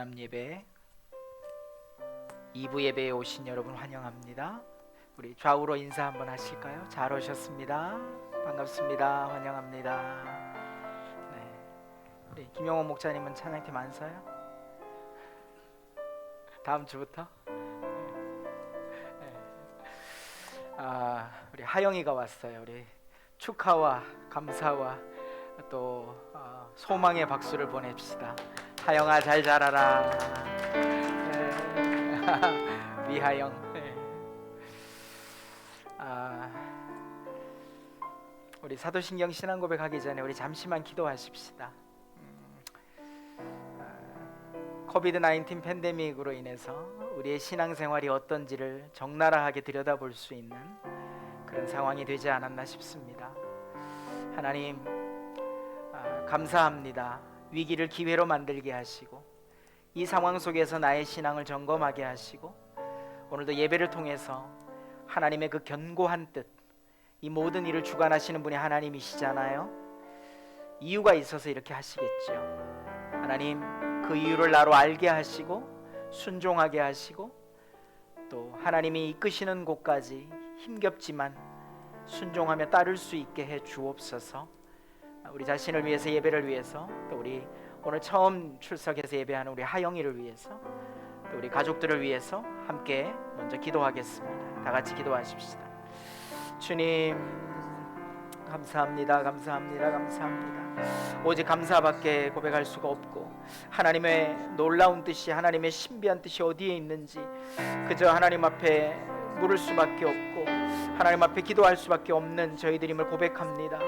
연합 예배 2부 예배에 오신 여러분 환영합니다. 우리 좌우로 인사 한번 하실까요? 잘 오셨습니다. 반갑습니다. 환영합니다. 네. 우리 김영호 목사님은 찬양팀 안 서요? 다음 주부터? 네. 우리 하영이가 왔어요. 우리 축하와 감사와 또 소망의 박수를 보냅시다. 하영아 잘 자라라. 미하영. 우리 사도신경 신앙고백 하기 전에 우리 잠시만 기도하십시다. 코비드-19 팬데믹으로 인해서 우리의 신앙생활이 어떤지를 적나라하게 들여다볼 수 있는 그런 상황이 되지 않았나 싶습니다. 하나님 감사합니다. 위기를 기회로 만들게 하시고 이 상황 속에서 나의 신앙을 점검하게 하시고 오늘도 예배를 통해서 하나님의 그 견고한 뜻, 이 모든 일을 주관하시는 분이 하나님이시잖아요. 이유가 있어서 이렇게 하시겠죠. 하나님 그 이유를 나로 알게 하시고 순종하게 하시고 또 하나님이 이끄시는 곳까지 힘겹지만 순종하며 따를 수 있게 해 주옵소서. 우리 자신을 위해서, 예배를 위해서, 또 우리 오늘 처음 출석해서 예배하는 우리 하영이를 위해서, 또 우리 가족들을 위해서 함께 먼저 기도하겠습니다. 다 같이 기도하십시다. 주님 감사합니다. 감사합니다. 감사합니다. 오직 감사밖에 고백할 수가 없고 하나님의 놀라운 뜻이, 하나님의 신비한 뜻이 어디에 있는지 그저 하나님 앞에 물을 수밖에 없고 하나님 앞에 기도할 수밖에 없는 저희들임을 고백합니다.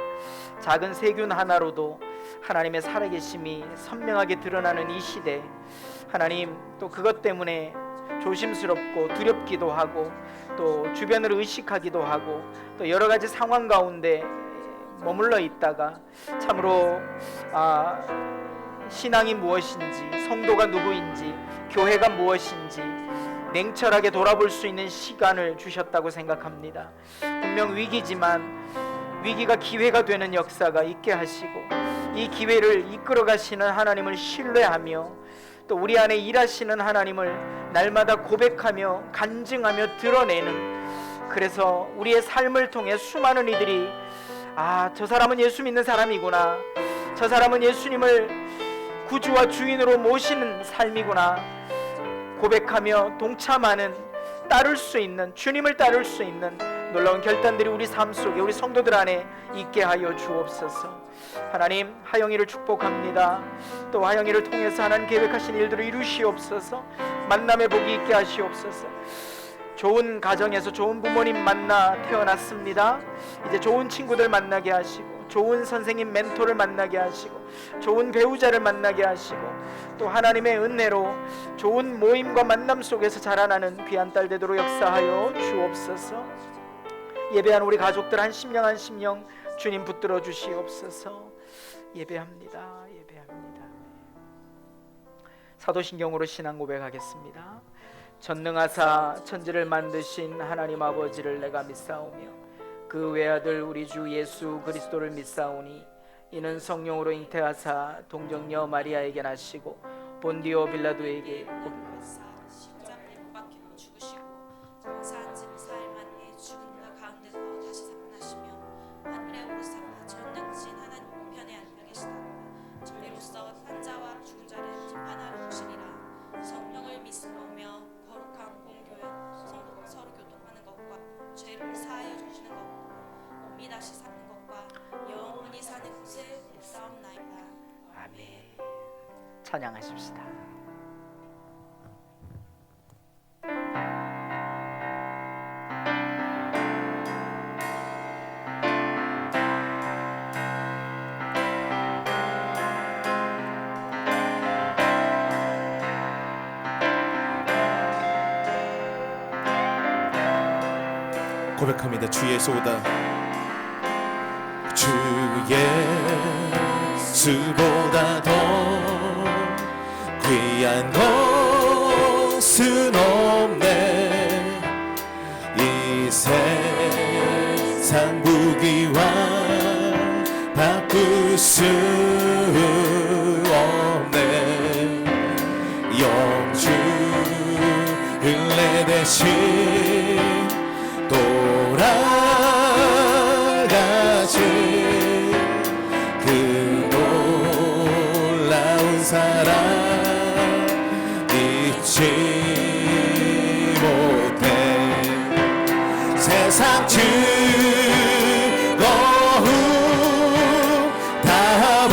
작은 세균 하나로도 하나님의 살아계심이 선명하게 드러나는 이 시대, 하나님 또 그것 때문에 조심스럽고 두렵기도 하고 또 주변을 의식하기도 하고 또 여러 가지 상황 가운데 머물러 있다가 참으로 신앙이 무엇인지, 성도가 누구인지, 교회가 무엇인지 냉철하게 돌아볼 수 있는 시간을 주셨다고 생각합니다. 분명 위기지만 위기가 기회가 되는 역사가 있게 하시고 이 기회를 이끌어 가시는 하나님을 신뢰하며 또 우리 안에 일하시는 하나님을 날마다 고백하며 간증하며 드러내는, 그래서 우리의 삶을 통해 수많은 이들이 저 사람은 예수 믿는 사람이구나, 저 사람은 예수님을 구주와 주인으로 모시는 삶이구나 고백하며 동참하는, 따를 수 있는, 주님을 따를 수 있는 놀라운 결단들이 우리 삶 속에, 우리 성도들 안에 있게 하여 주옵소서. 하나님 하영이를 축복합니다. 또 하영이를 통해서 하나님 계획하신 일들을 이루시옵소서. 만남의 복이 있게 하시옵소서. 좋은 가정에서 좋은 부모님 만나 태어났습니다. 이제 좋은 친구들 만나게 하시고 좋은 선생님 멘토를 만나게 하시고 좋은 배우자를 만나게 하시고 또 하나님의 은혜로 좋은 모임과 만남 속에서 자라나는 귀한 딸 되도록 역사하여 주옵소서. 예배한 우리 가족들 한 심령 한 심령 주님 붙들어 주시옵소서. 예배합니다. 예배합니다. 사도신경으로 신앙 고백하겠습니다. 전능하사 천지를 만드신 하나님 아버지를 내가 믿사오며 그 외아들 우리 주 예수 그리스도를 믿사오니 이는 성령으로 잉태하사 동정녀 마리아에게 나시고 본디오 빌라도에게 십자가에 못 박혀 죽으시고 장사한 지 4일 만에 죽은 자 가운데서 다시 살아나시며 하늘에 오르사 전능하신 하나님 우편에 앉아 계시다가 저희로서 산자와 죽은 자를 심판하러 오시리라. 성령을 믿사오며 거룩한 공교회 성도가 서로 교통하는 것과 죄를 사하여 주시는 것과 몸이 다시 사는 것과 영원히 사는 곳을 믿사옵나이다. 아멘. 찬양하십시다. 고백합니다. 주 예수보다, 주 예수보다 더 귀한 것은 없네. 이 세상 무기와 바꿀 수 없네. 돌아가신 그 놀라운 사랑 잊지 못해. 세상 즐거움 다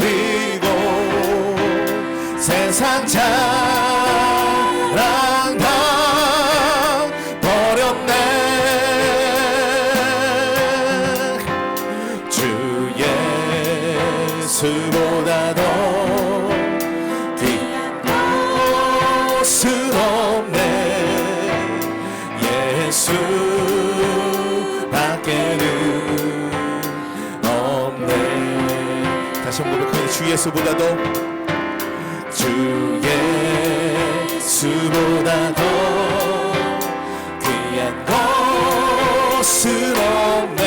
버리고 세상 자랑 다 버렸네. 주 예수보다 더 귀한 것은 없네. 예수밖에는 없네. 다시 한번 고백하는 주 예수보다도 주 예수보다 더 귀한 것은 없네.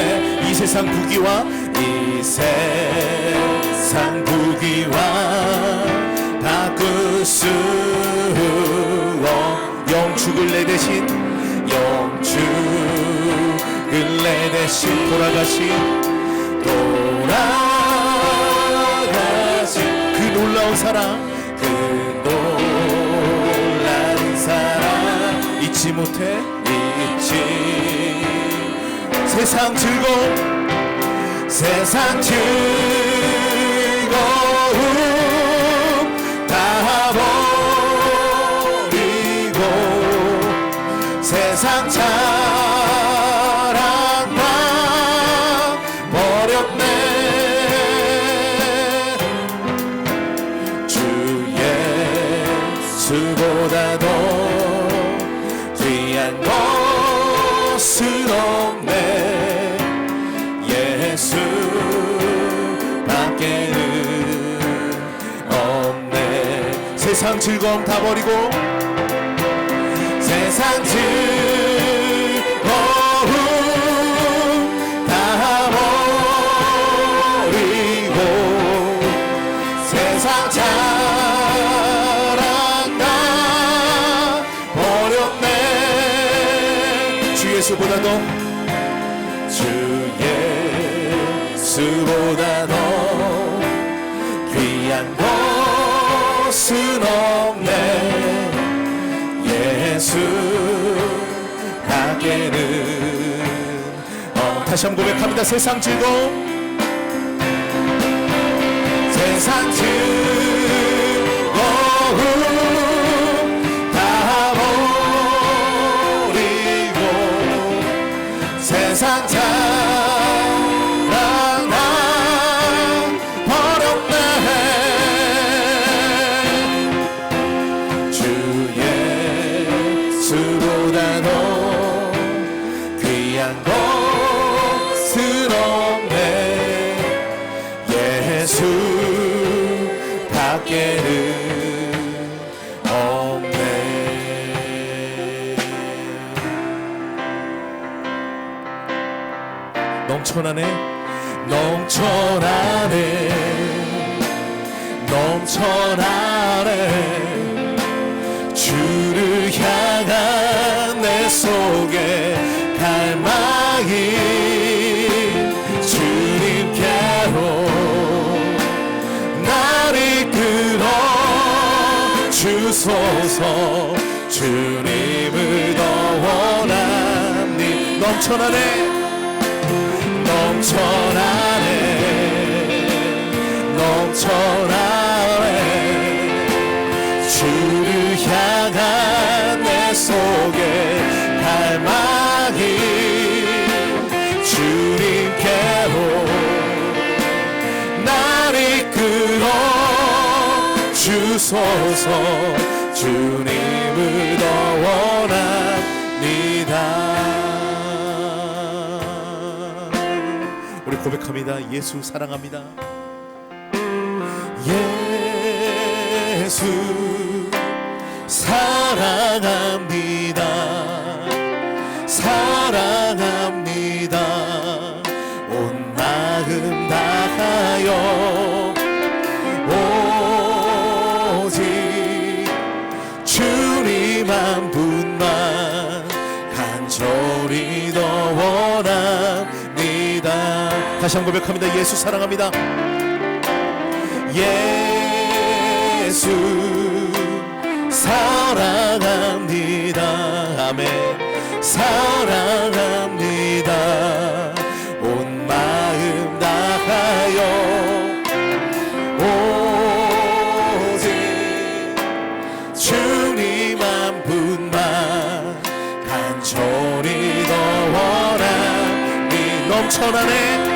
이 세상 부귀와 이 세상 부귀와 바꿀 수 영축을 내 대신 영축을 내 대신 돌아가신 그 놀라운 사랑 그 놀라운 사랑 잊지 못해. 잊지 세상 즐거움 세상 즐거움 다 버리고 세상 자랑만 버렸네. 주 예수보다 더 귀한 것은 없네. 예수밖에는 없네. 세상 즐거움 다 버리고 세상 즐거움 다 버리고 세상 자랑 다 버렸네. 주 예수보다도 주 예수보다 더 귀한 것은 없네. 예수밖에는 다시 한번 고백합니다. 세상 즐거움 세상 즐거움 다 버리고 세상 자랑 다 버렸네. 주 예수보다 더 귀한 것은 없네. 예수밖에는 없네. 넘쳐나네 넘쳐나네 넘쳐나네. 주를 향한 내 속에 갈망이 주님께로 날 이끌어 주소서. 주님을 더 원합니. 넘쳐나네 넘쳐나네 넘쳐나네. 주를 향한 내 속에 갈망이 주님께로 날 이끌어 주소서. 주님을 더 원합니다. 우리 고백합니다. 예수 사랑합니다. 예수 사랑합니다. 사랑합니다. 온 마음 다하여 오직 주님 한 분만 간절히 더 원합니다. 다시 한 번 고백합니다. 예수 사랑합니다. 예수 사랑합니다. 아멘. 사랑합니다. 온 마음 다하여 오직 주님 한 분만 간절히 더 원하니 넘쳐나네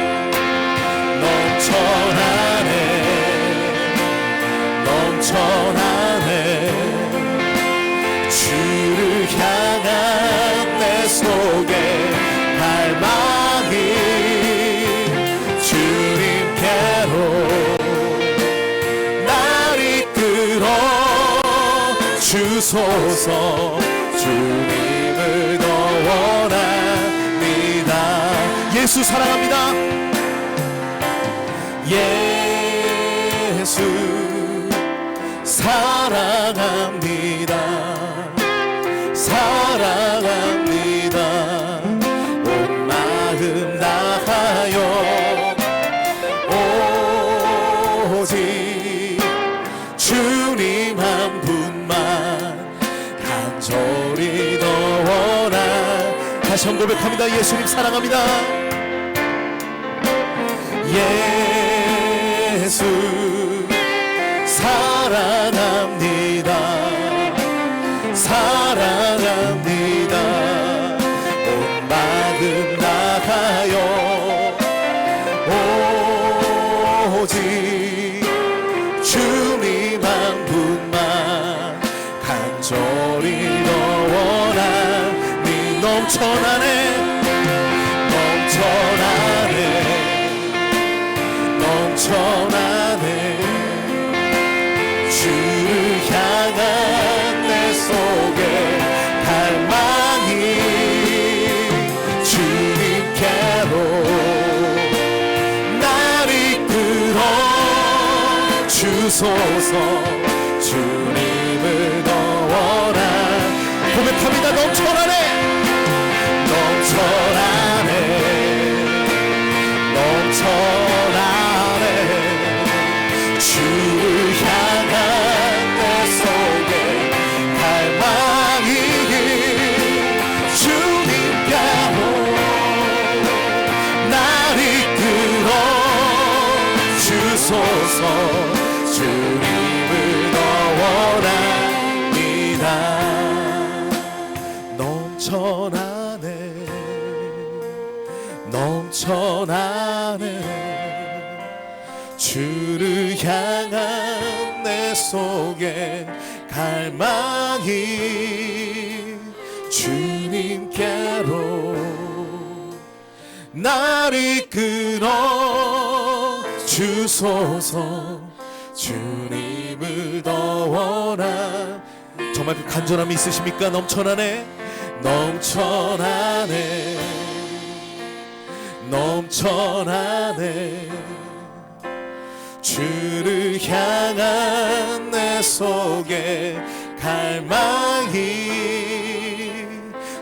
넘쳐나네 넘쳐나네 주를 향한 내 속에 갈망이 주님께로 날 이끌어 주소서 주님을 더 원합니다. 예수 사랑합니다. 예수 사랑합니다. 사랑합니다. 온 마음 다하여 오직 주님 한 분만 간절히 더 원하. 다시 한 고백합니다. 예수님 사랑합니다. 예수 사랑합니다. 사랑합니다. 온 마음 다하여 오직 주님 한 분만 간절히 더 원하니 넘쳐나네 넘쳐나네 넘쳐나네 주를 향한 내 속에 갈망이 주님께로 날 이끌어 주소서 주님을 더 원하. 고백합니다. 넘쳐나네 넘쳐나네 넘쳐나네 주를 향한 내 속에 갈망이 주님께로 날 이끌어 주소서 주님을 더 원합니다. 넘쳐나네 넘쳐나네 주를 향한 내 속에 갈망이 주님께로 날 이끌어 주소서 주님을 더 원함. 정말 그 간절함이 있으십니까? 넘쳐나네 넘쳐나네 넘쳐나네 주를 향한 내 속에 갈망이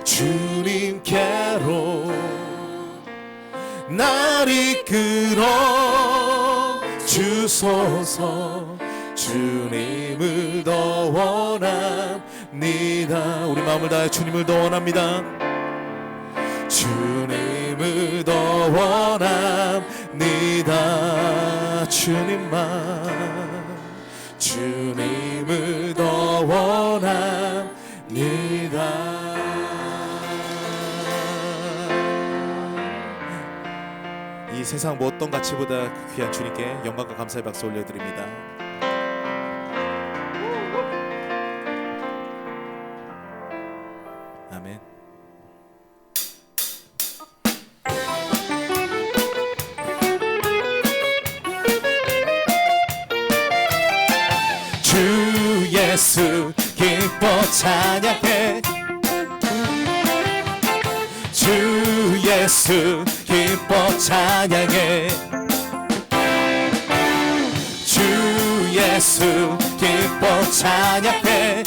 주님께로 날 이끌어 주소서 주님을 더 원합니다. 우리 마음을 다해 주님을 더 원합니다. 주님을 더 원합니다. 주님만 주님을 더 원합니다. 이 세상 뭐 어떤 가치보다 귀한 주님께 영광과 감사의 박수 올려드립니다. 아멘. 주 예수 기뻐 찬양해 주 예수 기뻐 찬양해 주 예수 기뻐 찬양해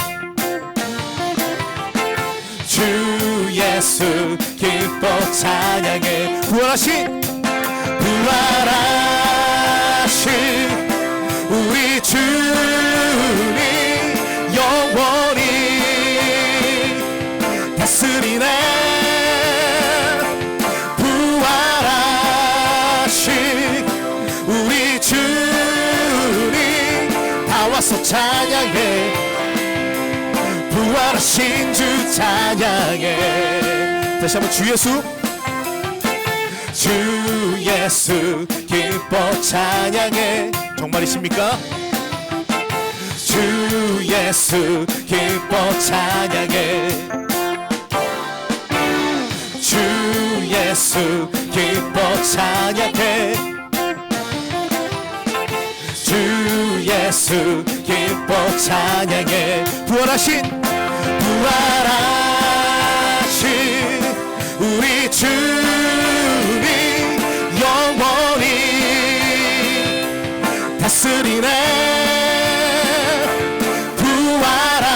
주 예수 기뻐 찬양해 부활하신 부활하신 우리 주님 영원히 다스리네. 부활하신 우리 주님 다 와서 찬양해. 부활하신 주 찬양해. 다시 한번 주 예수, 주 예수 기뻐 찬양해. 정말이십니까? 주 예수 기뻐 찬양해. 주 예수 기뻐 찬양해. 주 예수 기뻐 찬양해. 부활하신 우리 주님 영원히 다스리네. 부활하신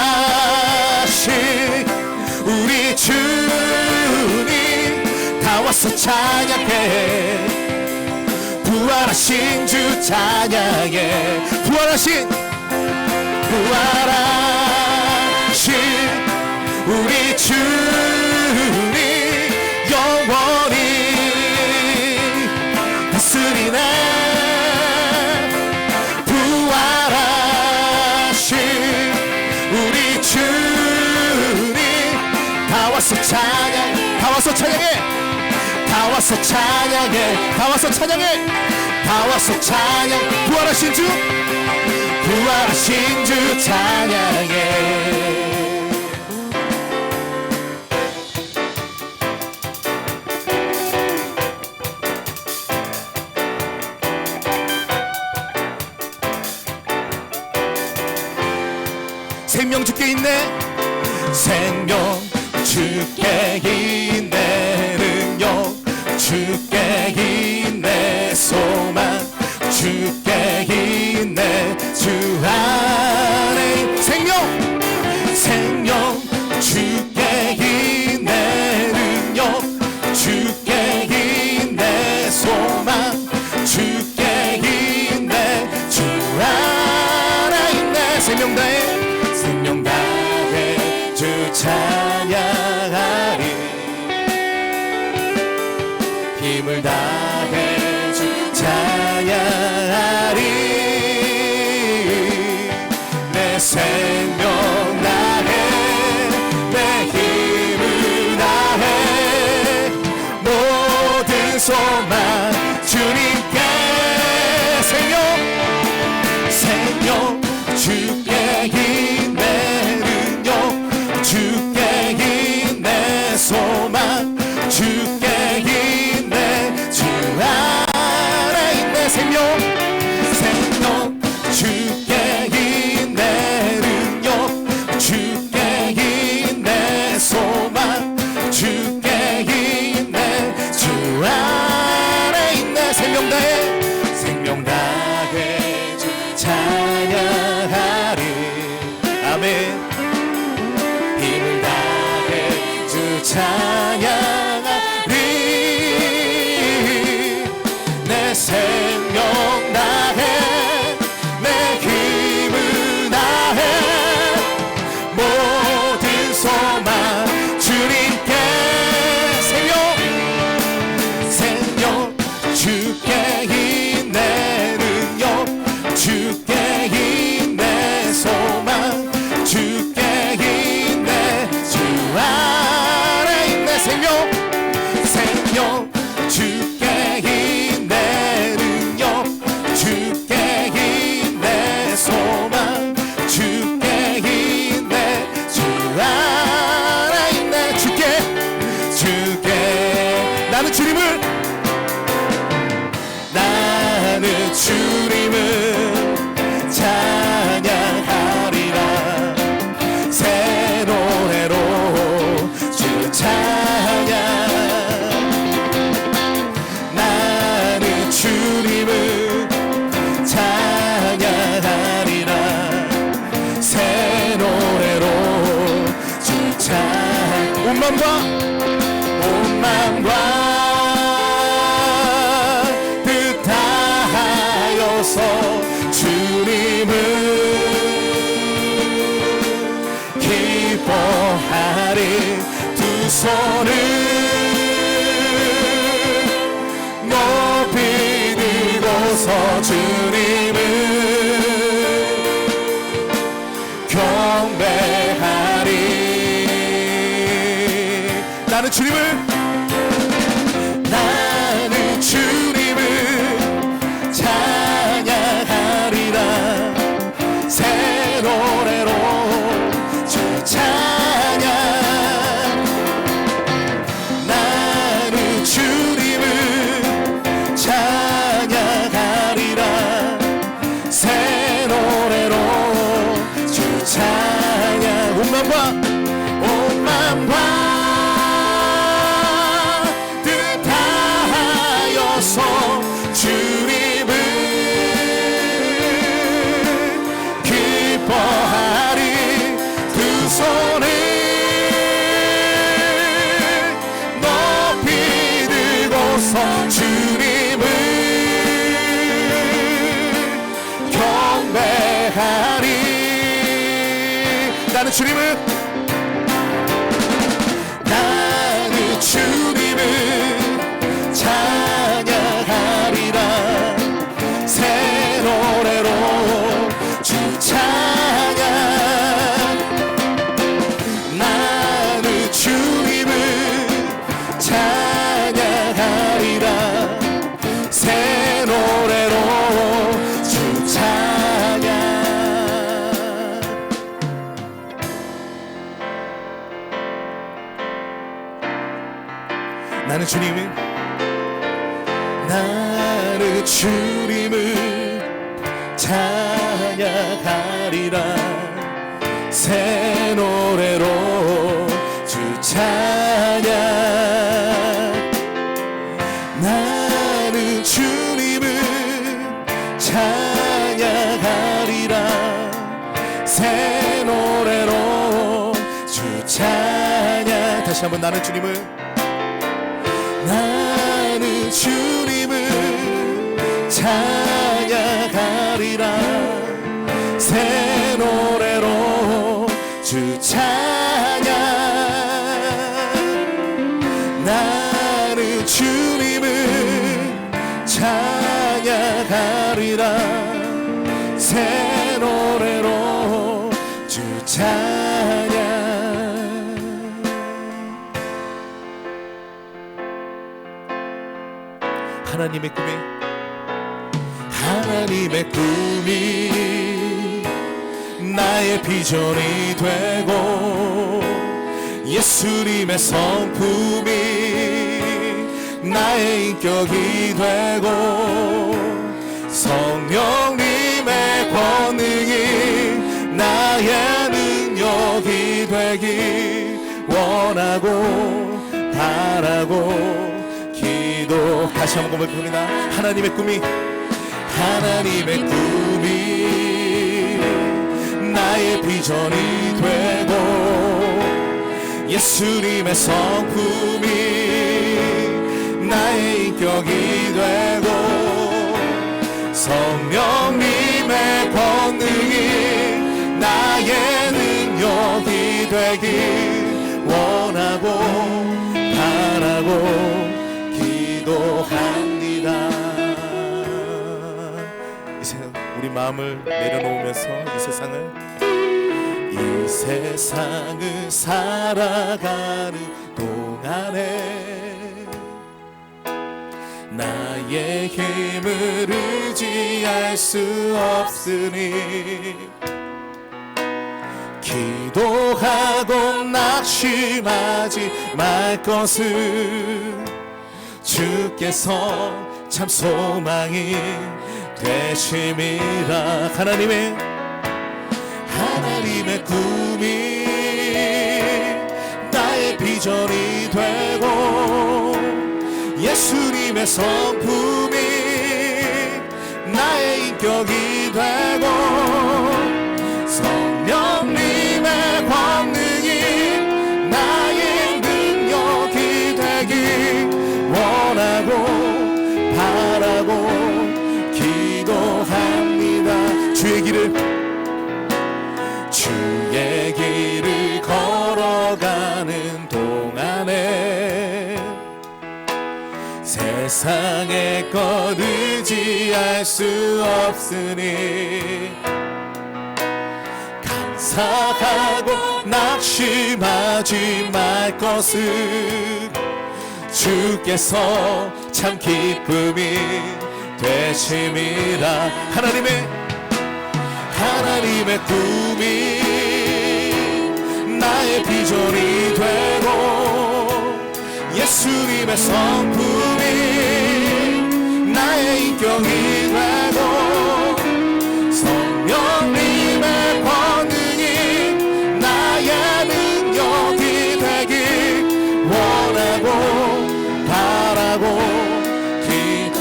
우리 주님 다 와서 찬양해. 부활하신 주 찬양해. 부활하신 우리 주님 영원히 다스리네. 부활하신 우리 주님 다 와서 찬양. 다 와서 찬양해. 다 와서 찬양해. 다 와서 찬양해. 다 와서 찬양. 부활하신 주, 부활하신 주 찬양해. 생명 주께 있네. 생명 주께 있네. 능력 주께 있네. 소망 주께 있네. 주 안에 생명 주께 있네. 능력 주께 있네. 소망 주께 있네. 주 안에 있네. 생명 다해 주 찬양하리. 힘을 다해 주 찬양하리. 내 생명 다해 내 힘을 다해 모든 소망 주님께. 생명 주께 있네. 능력 주께 있네. 소망 주께 있네. 주 안에 있네. 생명 주께 있네. 능력 주께 있네. 소망 주께 있네. 주 안에 빌고서 주님을 경배하리. 나는 주님을 찬양하리라. 새 노래로 주 찬양. 나는 주님을 찬양하리라. 새 노래로 주 찬양. 온 맘과 뜻하여서 주님을 기뻐하리. 두 손을 높이 들고서 주님을 경배하리. 나는 주님을 찬양하리라. 새 노래로 주 찬양. 나는 주님을 찬양하리라. 새 노래로 주 찬양. 나는 주님을 찬양하리라. 새 노래로 주 찬양. 나는 주님을 찬양하리라. 새 노래로 주 찬양. 다시 한번 나는 주님을 찬양하리라. 새 노래로 주 찬양. 나는 주님을 찬양하리라. 새 노래로 주 찬양. 하나님의 꿈이 나의 비전이 되고, 예수님의 성품이 나의 인격이 되고, 성령님의 권능이 나의 능력이 되기 원하고 바라고 기도. 다시 한번 고백합니다. 하나님의 꿈이 나의 비전이 되고, 예수님의 성품이 나의 인격이 되고, 성령님의 권능이 나의 능력이 되기 원하고 바라고 기도합니다. 우리 마음을 내려놓으면서 이 세상을 살아가는 동안에 나의 힘을 의지할 수 없으니, 기도하고 낙심하지 말 것을 주께서 참 소망이 되심이라. 하나님의 꿈이 나의 비전이 되고, 예수님의 성품이 나의 인격이 되고, 성령님의 권능이 나의 능력이 되기 원하고 바라고 기도합니다. 주의 길을 걸어가는 동안에 세상의 것 의지할 수 없으니 감사하고 낙심하지 말 것을 주께서 참 기쁨이 되심이라. 하나님의 꿈이 나의 비전이 되고 예수님의 성품이 나의 인격이 되고 성령님의 권능이 나의 능력이 되길 원하고 바라고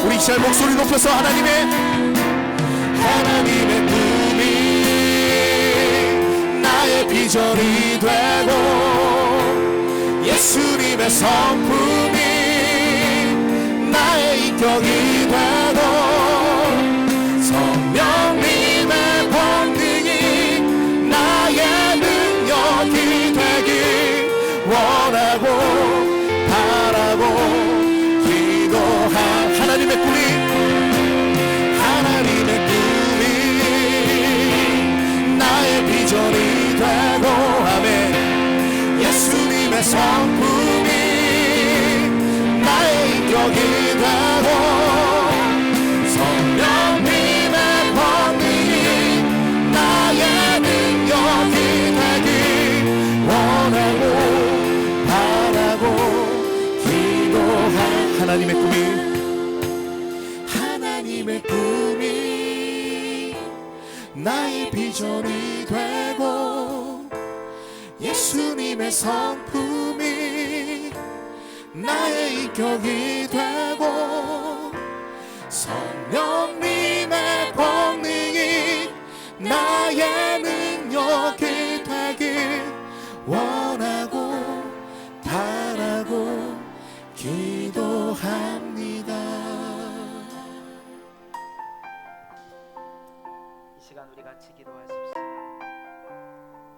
우리 이 시간 목소리 높여서 하나님의 꿈이 나의 비전이 되고 예수님의 성품이 나의 인격이 되고 성령님의 권능이 나의 능력이 되길 원하고 바라고 기도한 하나님의 꿈이 나의 비전이 되고 아멘. 예수님의 성품이 나의 인격이 되고 성령님의 권능이 나의 능력이 되길 원하고 바라고 기도한 하나님의 꿈이 나의 비전이 되고 예수님의 성품이 나의 인격이 되고 성령님의 권능이 나의 능력이 되길 원하고 바라고 기도합니다. 이 시간 우리 같이 기도하십시다.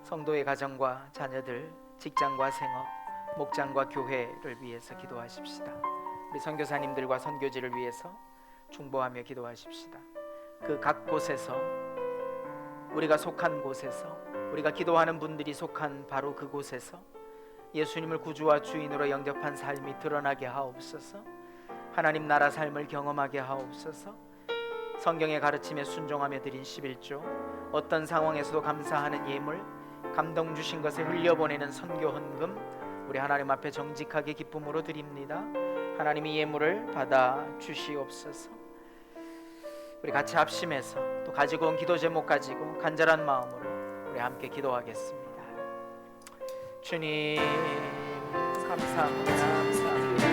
성도의 가정과 자녀들, 직장과 생업, 목장과 교회를 위해서 기도하십시다. 우리 선교사님들과 선교지를 위해서 중보하며 기도하십시다. 그 각 곳에서 우리가 속한 곳에서 우리가 기도하는 분들이 속한 바로 그곳에서 예수님을 구주와 주인으로 영접한 삶이 드러나게 하옵소서. 하나님 나라 삶을 경험하게 하옵소서. 성경의 가르침에 순종하며 드린 11조, 어떤 상황에서도 감사하는 예물, 감동 주신 것을 흘려보내는 선교 헌금, 우리 하나님 앞에 정직하게 기쁨으로 드립니다. 하나님이 예물을 받아 주시옵소서. 우리 같이 합심해서 또 가지고 온 기도 제목 가지고 간절한 마음으로 우리 함께 기도하겠습니다. 주님 감사합니다. 감사합니다.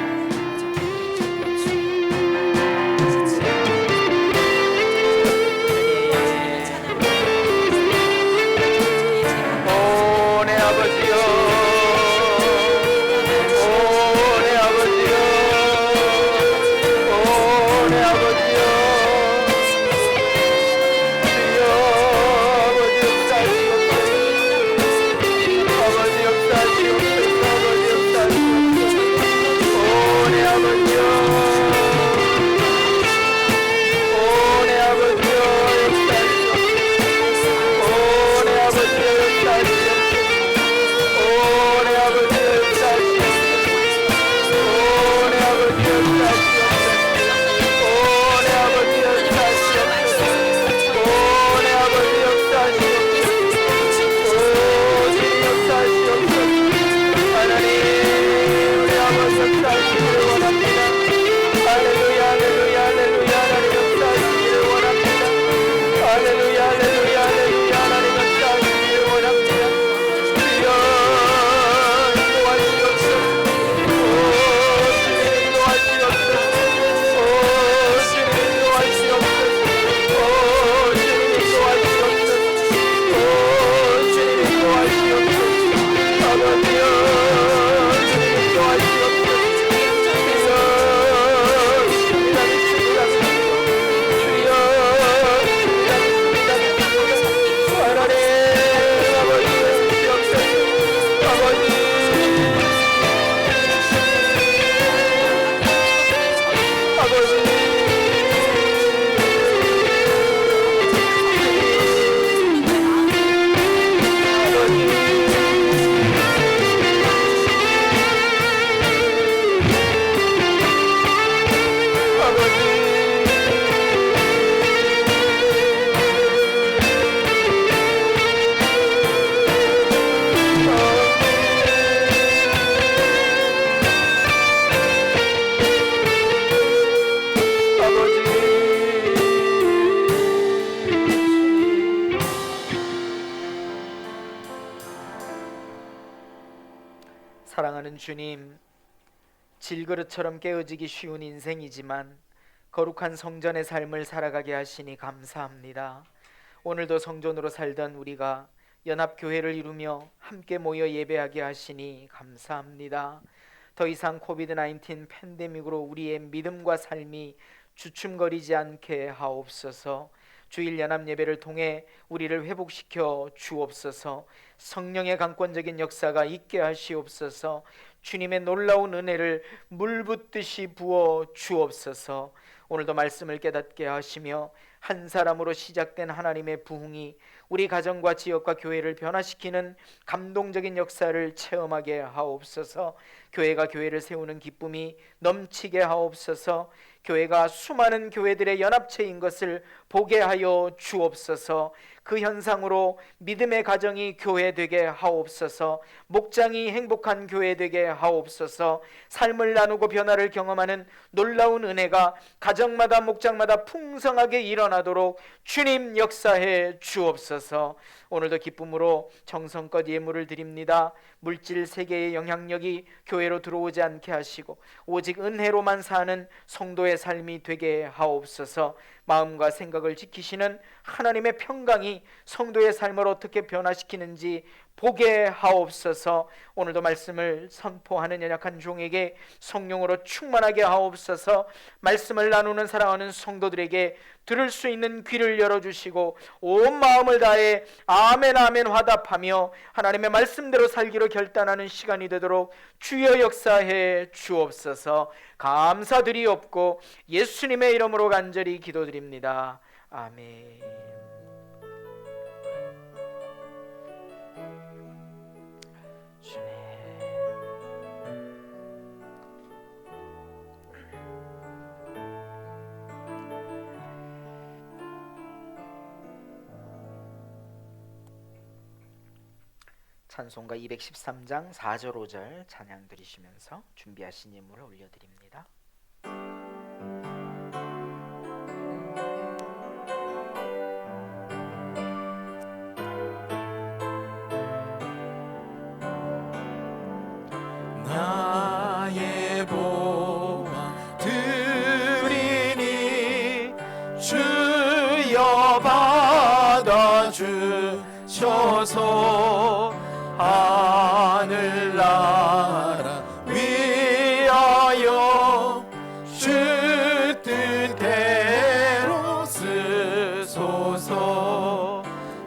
주님, 질그릇처럼 깨어지기 쉬운 인생이지만 거룩한 성전의 삶을 살아가게 하시니 감사합니다. 오늘도 성전으로 살던 우리가 연합교회를 이루며 함께 모여 예배하게 하시니 감사합니다. 더 이상 코비드-19 팬데믹으로 우리의 믿음과 삶이 주춤거리지 않게 하옵소서. 주일 연합 예배를 통해 우리를 회복시켜 주옵소서. 성령의 강권적인 역사가 있게 하시옵소서. 주님의 놀라운 은혜를 물붓듯이 부어 주옵소서. 오늘도 말씀을 깨닫게 하시며 한 사람으로 시작된 하나님의 부흥이 우리 가정과 지역과 교회를 변화시키는 감동적인 역사를 체험하게 하옵소서. 교회가 교회를 세우는 기쁨이 넘치게 하옵소서. 교회가 수많은 교회들의 연합체인 것을 보게 하여 주옵소서. 그 현상으로 믿음의 가정이 교회 되게 하옵소서. 목장이 행복한 교회 되게 하옵소서. 삶을 나누고 변화를 경험하는 놀라운 은혜가 가정마다 목장마다 풍성하게 일어나도록 주님 역사해 주옵소서. 오늘도 기쁨으로 정성껏 예물을 드립니다. 물질 세계의 영향력이 교회로 들어오지 않게 하시고 오직 은혜로만 사는 성도의 삶이 되게 하옵소서. 마음과 생각을 지키시는 하나님의 평강이 성도의 삶을 어떻게 변화시키는지 보게 하옵소서. 오늘도 말씀을 선포하는 연약한 종에게 성령으로 충만하게 하옵소서. 말씀을 나누는 사랑하는 성도들에게 들을 수 있는 귀를 열어주시고 온 마음을 다해 아멘 아멘 화답하며 하나님의 말씀대로 살기로 결단하는 시간이 되도록 주여 역사해 주옵소서. 감사드리옵고 예수님의 이름으로 간절히 기도드립니다. 아멘. 찬송가 213장 4절 5절 찬양 드리시면서 준비하신 예물을 올려드립니다. 나의 보화 드리니 주여 받아주셔서 하늘나라 위하여 주 뜻대로 쓰소서.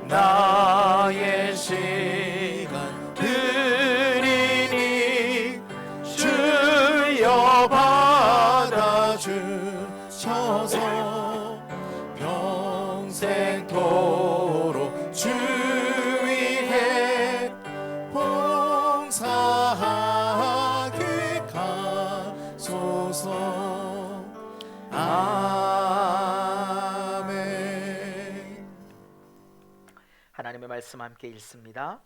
나의 시간 드리니 주여 받아주셔서 평생토록 주 위해 봉사하게 가소서. 아멘. 하나님의 말씀 함께 읽습니다.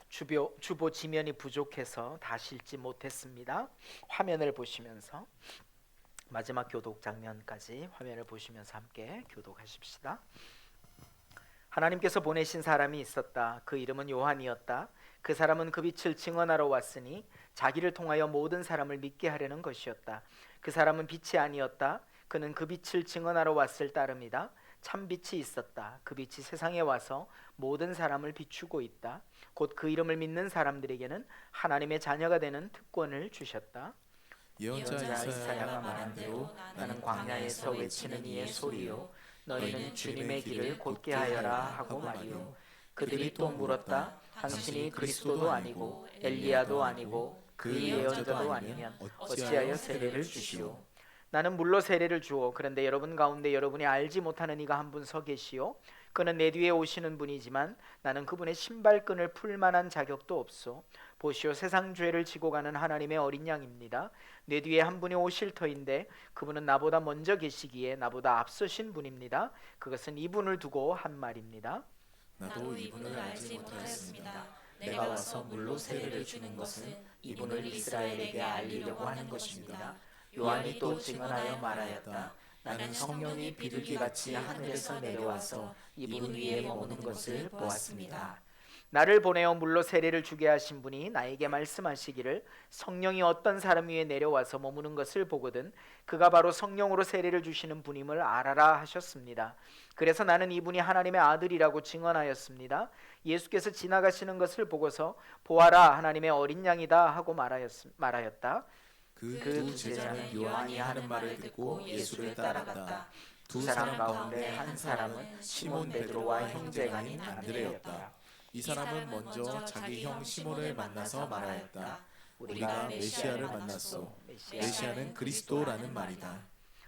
주보 지면이 부족해서 다시 읽지 못했습니다. 화면을 보시면서 마지막 교독 장면까지 화면을 보시면서 함께 교독하십시다. 하나님께서 보내신 사람이 있었다. 그 이름은 요한이었다. 그 사람은 그 빛을 증언하러 왔으니 자기를 통하여 모든 사람을 믿게 하려는 것이었다. 그 사람은 빛이 아니었다. 그는 그 빛을 증언하러 왔을 따름이다. 참 빛이 있었다. 그 빛이 세상에 와서 모든 사람을 비추고 있다. 곧 그 이름을 믿는 사람들에게는 하나님의 자녀가 되는 특권을 주셨다. 예언자 이사야가 말한 대로 나는 광야에서 외치는 이의 소리요 너희는 주님의 길을 곧게 하여라 하고 말이요. 그들이 또 물었다. 당신이 그리스도도 아니고 엘리야도 아니고 그의 예언자도 아니면 어찌하여 세례를 주시오. 나는 물로 세례를 주오. 그런데 여러분 가운데 여러분이 알지 못하는 이가 한 분 서 계시오. 그는 내 뒤에 오시는 분이지만 나는 그분의 신발끈을 풀 만한 자격도 없소. 보시오, 세상 죄를 지고 가는 하나님의 어린 양입니다. 내 뒤에 한 분이 오실 터인데 그분은 나보다 먼저 계시기에 나보다 앞서신 분입니다. 그것은 이분을 두고 한 말입니다. 나도 이분을 알지 못하였습니다. 내가 와서 물로 세례를 주는 것은 이분을 이스라엘에게 알리려고 하는 것입니다. 요한이 또 증언하여 말하였다. 나는 성령이 비둘기같이 하늘에서 내려와서 이분 위에 머무는 것을 보았습니다. 나를 보내어 물로 세례를 주게 하신 분이 나에게 말씀하시기를 성령이 어떤 사람 위에 내려와서 머무는 것을 보거든 그가 바로 성령으로 세례를 주시는 분임을 알아라 하셨습니다. 그래서 나는 이분이 하나님의 아들이라고 증언하였습니다. 예수께서 지나가시는 것을 보고서 보아라 하나님의 어린 양이다 하고 말하였다. 그 두 제자는 요한이 하는 말을 듣고 예수를 따라갔다. 두 사람 가운데 한 사람은 시몬 베드로와 형제가 아닌 안드레였다. 이 사람은 먼저 자기 형 시몬을 만나서 말하였다. 우리가 메시아를 만났소. 메시아는 그리스도라는 말이다.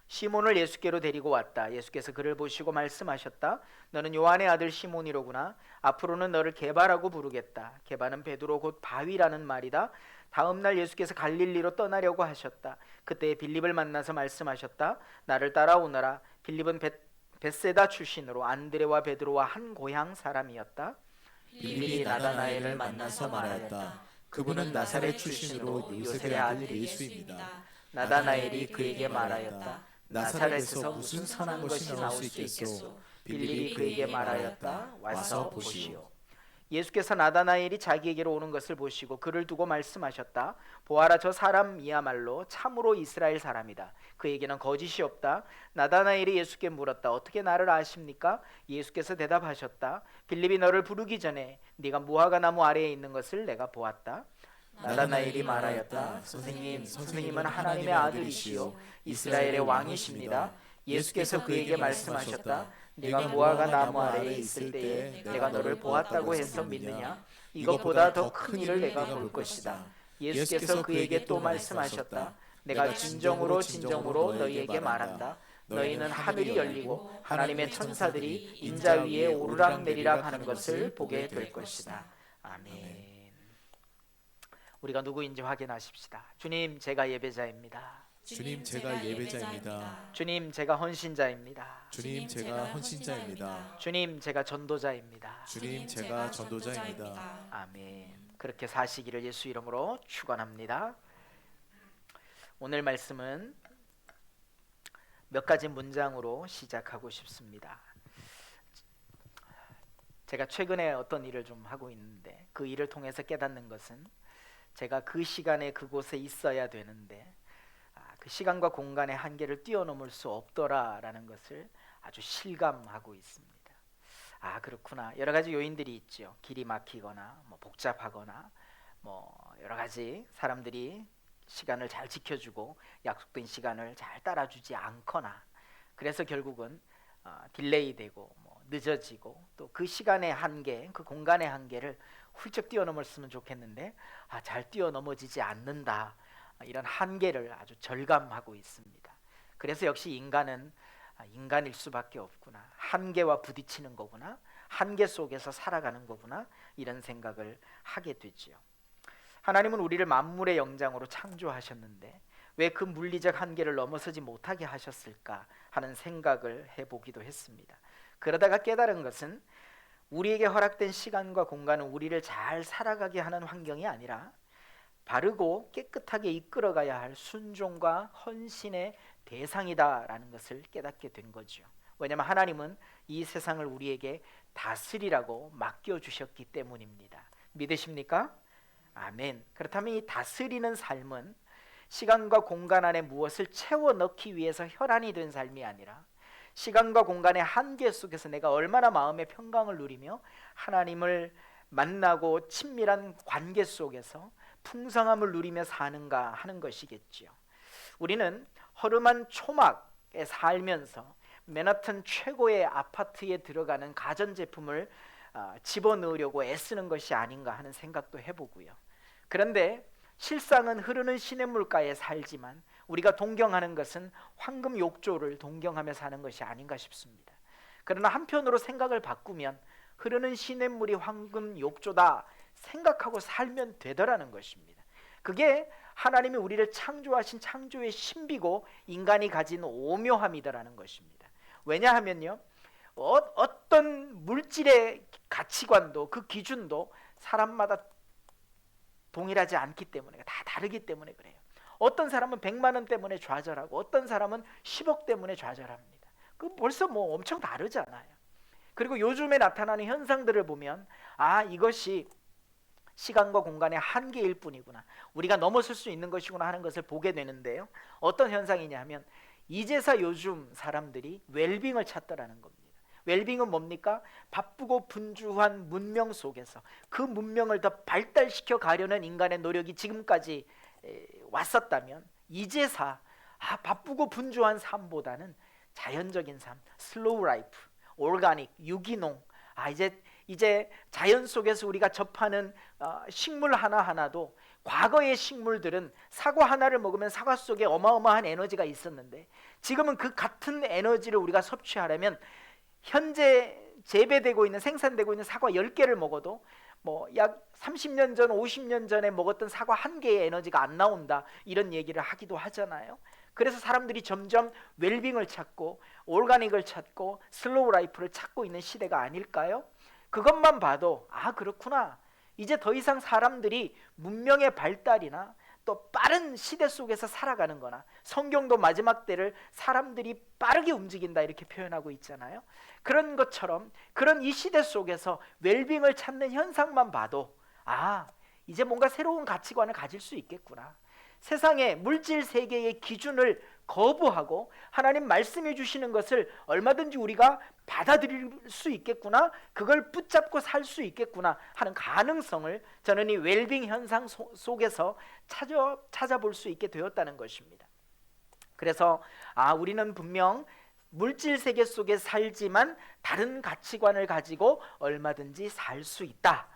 시몬을 예수께로 데리고 왔다. 예수께서 그를 보시고 말씀하셨다. 너는 요한의 아들 시몬이로구나. 앞으로는 너를 게바라고 부르겠다. 게바는 베드로 곧 바위라는 말이다. 다음 날 예수께서 갈릴리로 떠나려고 하셨다. 그때 빌립을 만나서 말씀하셨다. 나를 따라오너라. 빌립은 벳세다 출신으로 안드레와 베드로와 한 고향 사람이었다. 빌립이 나다나엘을 만나서 말하였다. 그분은 나사렛 출신으로 요셉의 아들 예수입니다. 나다나엘이 그에게 말하였다. 나사렛에서 무슨 선한 것이 나올 수 있겠소? 빌립이 그에게 말하였다. 와서 보시오. 예수께서 나다나엘이 자기에게로 오는 것을 보시고 그를 두고 말씀하셨다. 보아라, 저 사람이야말로 참으로 이스라엘 사람이다. 그에게는 거짓이 없다. 나다나엘이 예수께 물었다. 어떻게 나를 아십니까? 예수께서 대답하셨다. 빌립이 너를 부르기 전에 네가 무화과 나무 아래에 있는 것을 내가 보았다. 나다나엘이 말하였다. 선생님은 하나님의 아들이시요 이스라엘의 왕이십니다. 예수께서 그에게 말씀하셨다. 네가 무화과 나무 아래에 있을 때에 내가 너를 보았다고 해서 믿느냐? 이것보다 더 큰 일을 내가 볼 것이다. 예수께서 그에게 또 말씀하셨다. 내가 진정으로 너희에게 말한다. 너희는 하늘이 열리고 하나님의 천사들이 인자 위에 오르락내리락 하는 것을 보게 될 것이다. 아멘. 우리가 누구인지 확인하십시다. 주님, 제가 예배자입니다. 주님, 제가 예배자입니다. 주님, 제가 헌신자입니다. 주님, 제가 헌신자입니다. 주님, 제가 전도자입니다. 주님, 제가 전도자입니다. 아멘. 그렇게 사시기를 예수 이름으로 축원합니다. 오늘 말씀은 몇 가지 문장으로 시작하고 싶습니다. 제가 최근에 어떤 일을 좀 하고 있는데 그 일을 통해서 깨닫는 것은 제가 그 시간에 그곳에 있어야 되는데 그 시간과 공간의 한계를 뛰어넘을 수 없더라라는 것을 아주 실감하고 있습니다. 아, 그렇구나. 여러 가지 요인들이 있죠. 길이 막히거나 복잡하거나 여러 가지 사람들이 시간을 잘 지켜주고 약속된 시간을 잘 따라주지 않거나 그래서 결국은 딜레이되고 늦어지고 또 그 시간의 한계, 그 공간의 한계를 훌쩍 뛰어넘었으면 좋겠는데 잘 뛰어넘어지지 않는다. 이런 한계를 아주 절감하고 있습니다. 그래서 역시 인간은 인간일 수밖에 없구나. 한계와 부딪히는 거구나. 한계 속에서 살아가는 거구나. 이런 생각을 하게 되지요. 하나님은 우리를 만물의 영장으로 창조하셨는데 왜 그 물리적 한계를 넘어서지 못하게 하셨을까 하는 생각을 해보기도 했습니다. 그러다가 깨달은 것은 우리에게 허락된 시간과 공간은 우리를 잘 살아가게 하는 환경이 아니라 바르고 깨끗하게 이끌어가야 할 순종과 헌신의 대상이다라는 것을 깨닫게 된 거죠. 왜냐하면 하나님은 이 세상을 우리에게 다스리라고 맡겨주셨기 때문입니다. 믿으십니까? 아멘. 그렇다면 이 다스리는 삶은 시간과 공간 안에 무엇을 채워 넣기 위해서 혈안이 된 삶이 아니라 시간과 공간의 한계 속에서 내가 얼마나 마음의 평강을 누리며 하나님을 만나고 친밀한 관계 속에서 풍성함을 누리며 사는가 하는 것이겠지요. 우리는 허름한 초막에 살면서 맨하튼 최고의 아파트에 들어가는 가전제품을 집어넣으려고 애쓰는 것이 아닌가 하는 생각도 해보고요. 그런데 실상은 흐르는 시냇물가에 살지만 우리가 동경하는 것은 황금 욕조를 동경하며 사는 것이 아닌가 싶습니다. 그러나 한편으로 생각을 바꾸면 흐르는 시냇물이 황금 욕조다 생각하고 살면 되더라는 것입니다. 그게 하나님이 우리를 창조하신 창조의 신비고 인간이 가진 오묘함이더라는 것입니다. 왜냐하면요, 어떤 물질의 가치관도 그 기준도 사람마다 동일하지 않기 때문에 다 다르기 때문에 그래요. 어떤 사람은 100만 원 때문에 좌절하고 어떤 사람은 10억 때문에 좌절합니다. 그 벌써 엄청 다르잖아요. 그리고 요즘에 나타나는 현상들을 보면 아, 이것이 시간과 공간의 한계일 뿐이구나, 우리가 넘어설 수 있는 것이구나 하는 것을 보게 되는데요. 어떤 현상이냐 하면 이제서 요즘 사람들이 웰빙을 찾더라는 겁니다. 웰빙은 뭡니까? 바쁘고 분주한 문명 속에서 그 문명을 더 발달시켜 가려는 인간의 노력이 지금까지 왔었다면 이제서 바쁘고 분주한 삶보다는 자연적인 삶, 슬로우 라이프, 오르가닉, 유기농, 이제 자연 속에서 우리가 접하는 식물 하나하나도, 과거의 식물들은 사과 하나를 먹으면 사과 속에 어마어마한 에너지가 있었는데 지금은 그 같은 에너지를 우리가 섭취하려면 현재 재배되고 있는, 생산되고 있는 사과 10개를 먹어도 약 30년 전, 50년 전에 먹었던 사과 한 개의 에너지가 안 나온다, 이런 얘기를 하기도 하잖아요. 그래서 사람들이 점점 웰빙을 찾고 오르가닉을 찾고 슬로우 라이프를 찾고 있는 시대가 아닐까요? 그것만 봐도 그렇구나, 이제 더 이상 사람들이 문명의 발달이나 또 빠른 시대 속에서 살아가는 거나, 성경도 마지막 때를 사람들이 빠르게 움직인다 이렇게 표현하고 있잖아요. 그런 것처럼 그런 이 시대 속에서 웰빙을 찾는 현상만 봐도 이제 뭔가 새로운 가치관을 가질 수 있겠구나, 세상의 물질 세계의 기준을 거부하고 하나님 말씀해 주시는 것을 얼마든지 우리가 받아들일 수 있겠구나, 그걸 붙잡고 살 수 있겠구나 하는 가능성을 저는 이 웰빙 현상 속에서 찾아볼 수 있게 되었다는 것입니다. 그래서 우리는 분명 물질 세계 속에 살지만 다른 가치관을 가지고 얼마든지 살 수 있다,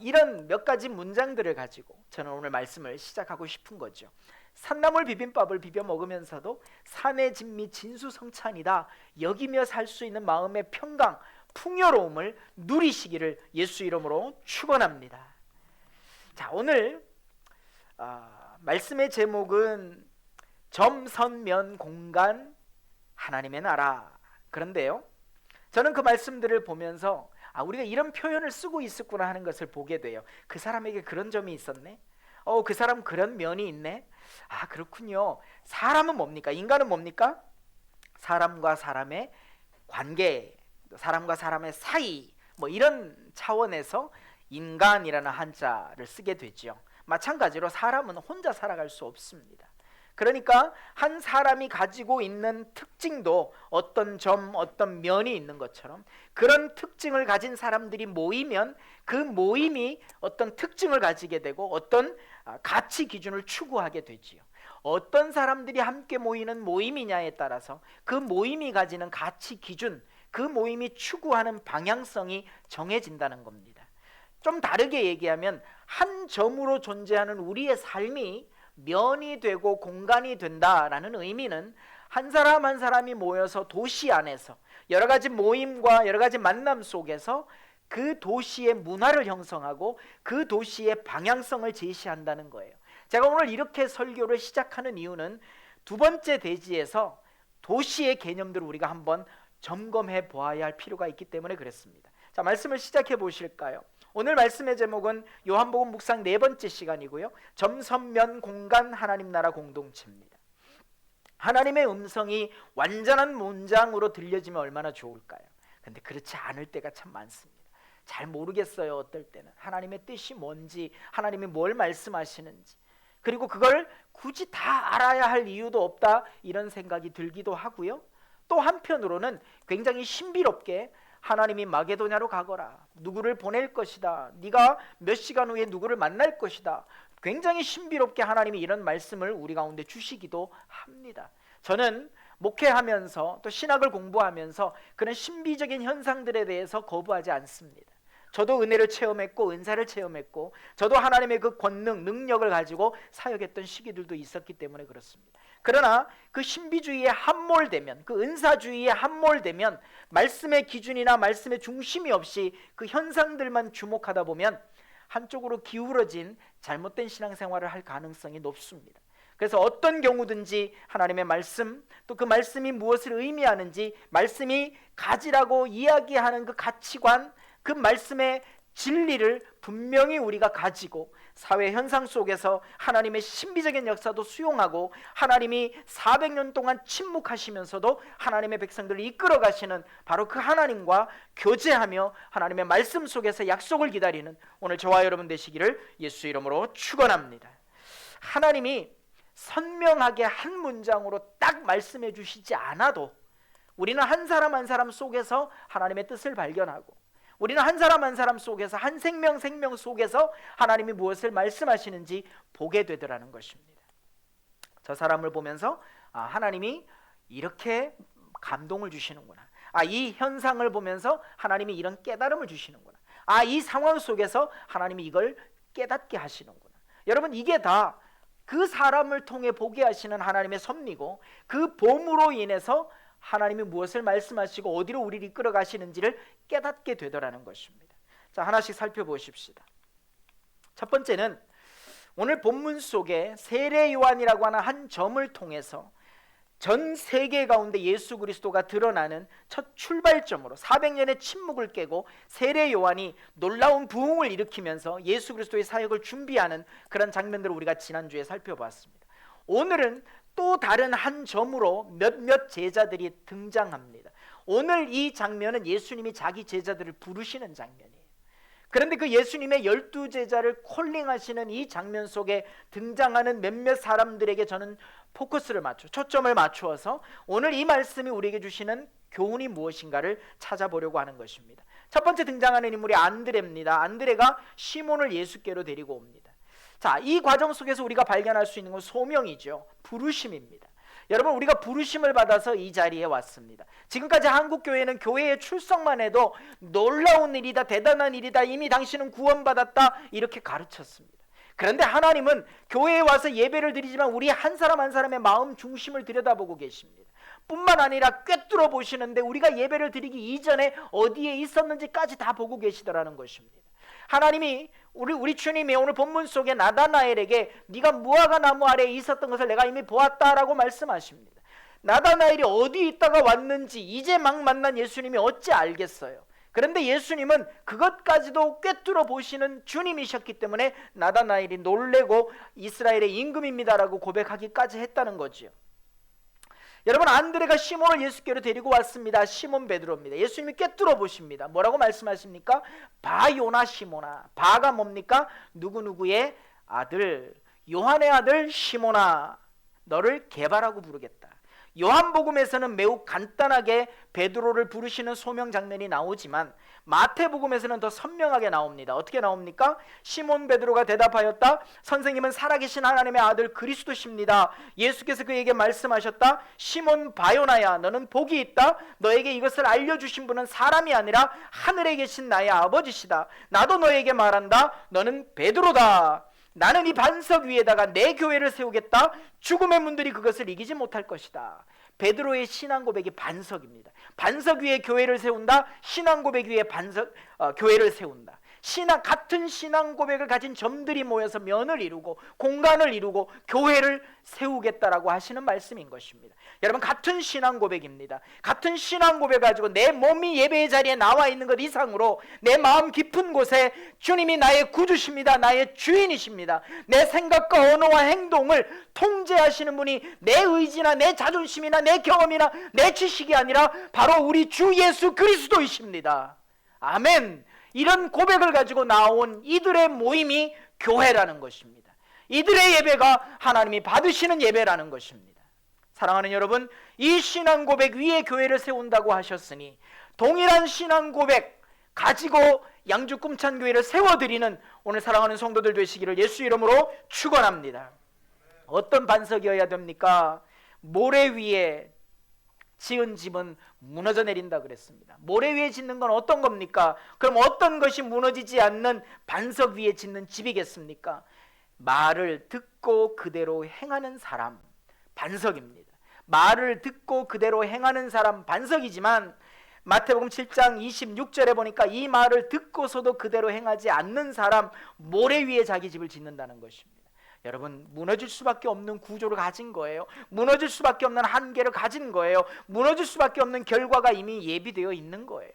이런 몇 가지 문장들을 가지고 저는 오늘 말씀을 시작하고 싶은 거죠. 산나물 비빔밥을 비벼 먹으면서도 산의 진미 진수성찬이다 여기며 살 수 있는 마음의 평강, 풍요로움을 누리시기를 예수 이름으로 축원합니다. 자, 오늘 말씀의 제목은 점선면 공간 하나님의 나라. 그런데요, 저는 그 말씀들을 보면서 우리가 이런 표현을 쓰고 있었구나 하는 것을 보게 돼요. 그 사람에게 그런 점이 있었네, 그 사람 그런 면이 있네, 그렇군요. 사람은 뭡니까? 인간은 뭡니까? 사람과 사람의 관계, 사람과 사람의 사이, 이런 차원에서 인간이라는 한자를 쓰게 되죠. 마찬가지로 사람은 혼자 살아갈 수 없습니다. 그러니까 한 사람이 가지고 있는 특징도 어떤 점, 어떤 면이 있는 것처럼 그런 특징을 가진 사람들이 모이면 그 모임이 어떤 특징을 가지게 되고 어떤 가치 기준을 추구하게 되지요. 어떤 사람들이 함께 모이는 모임이냐에 따라서 그 모임이 가지는 가치 기준, 그 모임이 추구하는 방향성이 정해진다는 겁니다. 좀 다르게 얘기하면 한 점으로 존재하는 우리의 삶이 면이 되고 공간이 된다라는 의미는 한 사람 한 사람이 모여서 도시 안에서 여러 가지 모임과 여러 가지 만남 속에서 그 도시의 문화를 형성하고 그 도시의 방향성을 제시한다는 거예요. 제가 오늘 이렇게 설교를 시작하는 이유는 두 번째 대지에서 도시의 개념들을 우리가 한번 점검해 보아야 할 필요가 있기 때문에 그랬습니다. 자, 말씀을 시작해 보실까요? 오늘 말씀의 제목은 요한복음 묵상 4번째 시간이고요, 점선면 공간 하나님 나라 공동체입니다. 하나님의 음성이 완전한 문장으로 들려지면 얼마나 좋을까요? 근데 그렇지 않을 때가 참 많습니다. 잘 모르겠어요. 어떨 때는 하나님의 뜻이 뭔지, 하나님이 뭘 말씀하시는지, 그리고 그걸 굳이 다 알아야 할 이유도 없다, 이런 생각이 들기도 하고요. 또 한편으로는 굉장히 신비롭게 하나님이 마게도냐로 가거라, 누구를 보낼 것이다, 네가 몇 시간 후에 누구를 만날 것이다, 굉장히 신비롭게 하나님이 이런 말씀을 우리 가운데 주시기도 합니다. 저는 목회하면서 또 신학을 공부하면서 그런 신비적인 현상들에 대해서 거부하지 않습니다. 저도 은혜를 체험했고 은사를 체험했고 저도 하나님의 그 권능, 능력을 가지고 사역했던 시기들도 있었기 때문에 그렇습니다. 그러나 그 신비주의에 함몰되면, 그 은사주의에 함몰되면 말씀의 기준이나 말씀의 중심이 없이 그 현상들만 주목하다 보면 한쪽으로 기울어진 잘못된 신앙생활을 할 가능성이 높습니다. 그래서 어떤 경우든지 하나님의 말씀, 또 그 말씀이 무엇을 의미하는지, 말씀이 가지라고 이야기하는 그 가치관, 그 말씀의 진리를 분명히 우리가 가지고 사회 현상 속에서 하나님의 신비적인 역사도 수용하고 하나님이 400년 동안 침묵하시면서도 하나님의 백성들을 이끌어 가시는 바로 그 하나님과 교제하며 하나님의 말씀 속에서 약속을 기다리는 오늘 저와 여러분 되시기를 예수 이름으로 축원합니다. 하나님이 선명하게 한 문장으로 딱 말씀해 주시지 않아도 우리는 한 사람 한 사람 속에서 하나님의 뜻을 발견하고 우리는 한 사람 한 사람 속에서 한 생명 속에서 하나님이 무엇을 말씀하시는지 보게 되더라는 것입니다. 저 사람을 보면서 하나님이 이렇게 감동을 주시는구나. 이 현상을 보면서 하나님이 이런 깨달음을 주시는구나. 이 상황 속에서 하나님이 이걸 깨닫게 하시는구나. 여러분, 이게 다 그 사람을 통해 보게 하시는 하나님의 섭리고 그 봄으로 인해서 하나님이 무엇을 말씀하시고 어디로 우리를 이끌어 가시는지를 깨닫게 되더라는 것입니다. 자, 하나씩 살펴보십시다. 첫 번째는 오늘 본문 속에 세례 요한이라고 하는 한 점을 통해서 전 세계 가운데 예수 그리스도가 드러나는 첫 출발점으로 400년의 침묵을 깨고 세례 요한이 놀라운 부흥을 일으키면서 예수 그리스도의 사역을 준비하는 그런 장면들을 우리가 지난주에 살펴봤습니다. 오늘은 또 다른 한 점으로 몇몇 제자들이 등장합니다. 오늘 이 장면은 예수님이 자기 제자들을 부르시는 장면이에요. 그런데 그 예수님의 12제자를 콜링하시는 이 장면 속에 등장하는 몇몇 사람들에게 저는 초점을 맞추어서 오늘 이 말씀이 우리에게 주시는 교훈이 무엇인가를 찾아보려고 하는 것입니다. 첫 번째 등장하는 인물이 안드레입니다. 안드레가 시몬을 예수께로 데리고 옵니다. 자, 이 과정 속에서 우리가 발견할 수 있는 건 소명이죠. 부르심입니다. 여러분, 우리가 부르심을 받아서 이 자리에 왔습니다. 지금까지 한국교회는 교회에 출석만 해도 놀라운 일이다, 대단한 일이다, 이미 당신은 구원받았다 이렇게 가르쳤습니다. 그런데 하나님은 교회에 와서 예배를 드리지만 우리 한 사람 한 사람의 마음 중심을 들여다보고 계십니다. 뿐만 아니라 꿰뚫어 보시는데 우리가 예배를 드리기 이전에 어디에 있었는지까지 다 보고 계시더라는 것입니다. 하나님이 우리 주님이 오늘 본문 속에 나다나엘에게 네가 무화과 나무 아래에 있었던 것을 내가 이미 보았다라고 말씀하십니다. 나다나엘이 어디 있다가 왔는지 이제 막 만난 예수님이 어찌 알겠어요. 그런데 예수님은 그것까지도 꿰뚫어 보시는 주님이셨기 때문에 나다나엘이 놀래고 이스라엘의 임금입니다라고 고백하기까지 했다는 거지요. 여러분, 안드레가 시몬을 예수께로 데리고 왔습니다. 시몬 베드로입니다. 예수님이 꿰뚫어 보십니다. 뭐라고 말씀하십니까? 바요나 시몬아. 바가 뭡니까? 누구누구의 아들, 요한의 아들 시몬아, 너를 개바라고 부르겠다. 요한복음에서는 매우 간단하게 베드로를 부르시는 소명 장면이 나오지만 마태복음에서는 더 선명하게 나옵니다. 어떻게 나옵니까? 시몬 베드로가 대답하였다. 선생님은 살아계신 하나님의 아들 그리스도십니다. 예수께서 그에게 말씀하셨다. 시몬 바요나야, 너는 복이 있다. 너에게 이것을 알려주신 분은 사람이 아니라 하늘에 계신 나의 아버지시다. 나도 너에게 말한다. 너는 베드로다. 나는 이 반석 위에다가 내 교회를 세우겠다. 죽음의 문들이 그것을 이기지 못할 것이다. 베드로의 신앙 고백이 반석입니다. 반석 위에 교회를 세운다. 신앙 고백 위에 교회를 세운다. 같은 신앙 고백을 가진 점들이 모여서 면을 이루고 공간을 이루고 교회를 세우겠다라고 하시는 말씀인 것입니다. 여러분, 같은 신앙 고백입니다. 같은 신앙 고백 가지고 내 몸이 예배의 자리에 나와 있는 것 이상으로 내 마음 깊은 곳에 주님이 나의 구주십니다. 나의 주인이십니다. 내 생각과 언어와 행동을 통제하시는 분이 내 의지나 내 자존심이나 내 경험이나 내 지식이 아니라 바로 우리 주 예수 그리스도이십니다. 아멘. 이런 고백을 가지고 나온 이들의 모임이 교회라는 것입니다. 이들의 예배가 하나님이 받으시는 예배라는 것입니다. 사랑하는 여러분, 이 신앙 고백 위에 교회를 세운다고 하셨으니 동일한 신앙 고백 가지고 양주 꿈찬교회를 세워드리는 오늘 사랑하는 성도들 되시기를 예수 이름으로 축원합니다. 어떤 반석이어야 됩니까? 모래 위에 지은 집은 무너져 내린다 그랬습니다. 모래 위에 짓는 건 어떤 겁니까? 그럼 어떤 것이 무너지지 않는 반석 위에 짓는 집이겠습니까? 말을 듣고 그대로 행하는 사람, 반석입니다. 말을 듣고 그대로 행하는 사람, 반석이지만 마태복음 7장 26절에 보니까 이 말을 듣고서도 그대로 행하지 않는 사람, 모래 위에 자기 집을 짓는다는 것입니다. 여러분, 무너질 수밖에 없는 구조를 가진 거예요. 무너질 수밖에 없는 한계를 가진 거예요. 무너질 수밖에 없는 결과가 이미 예비되어 있는 거예요.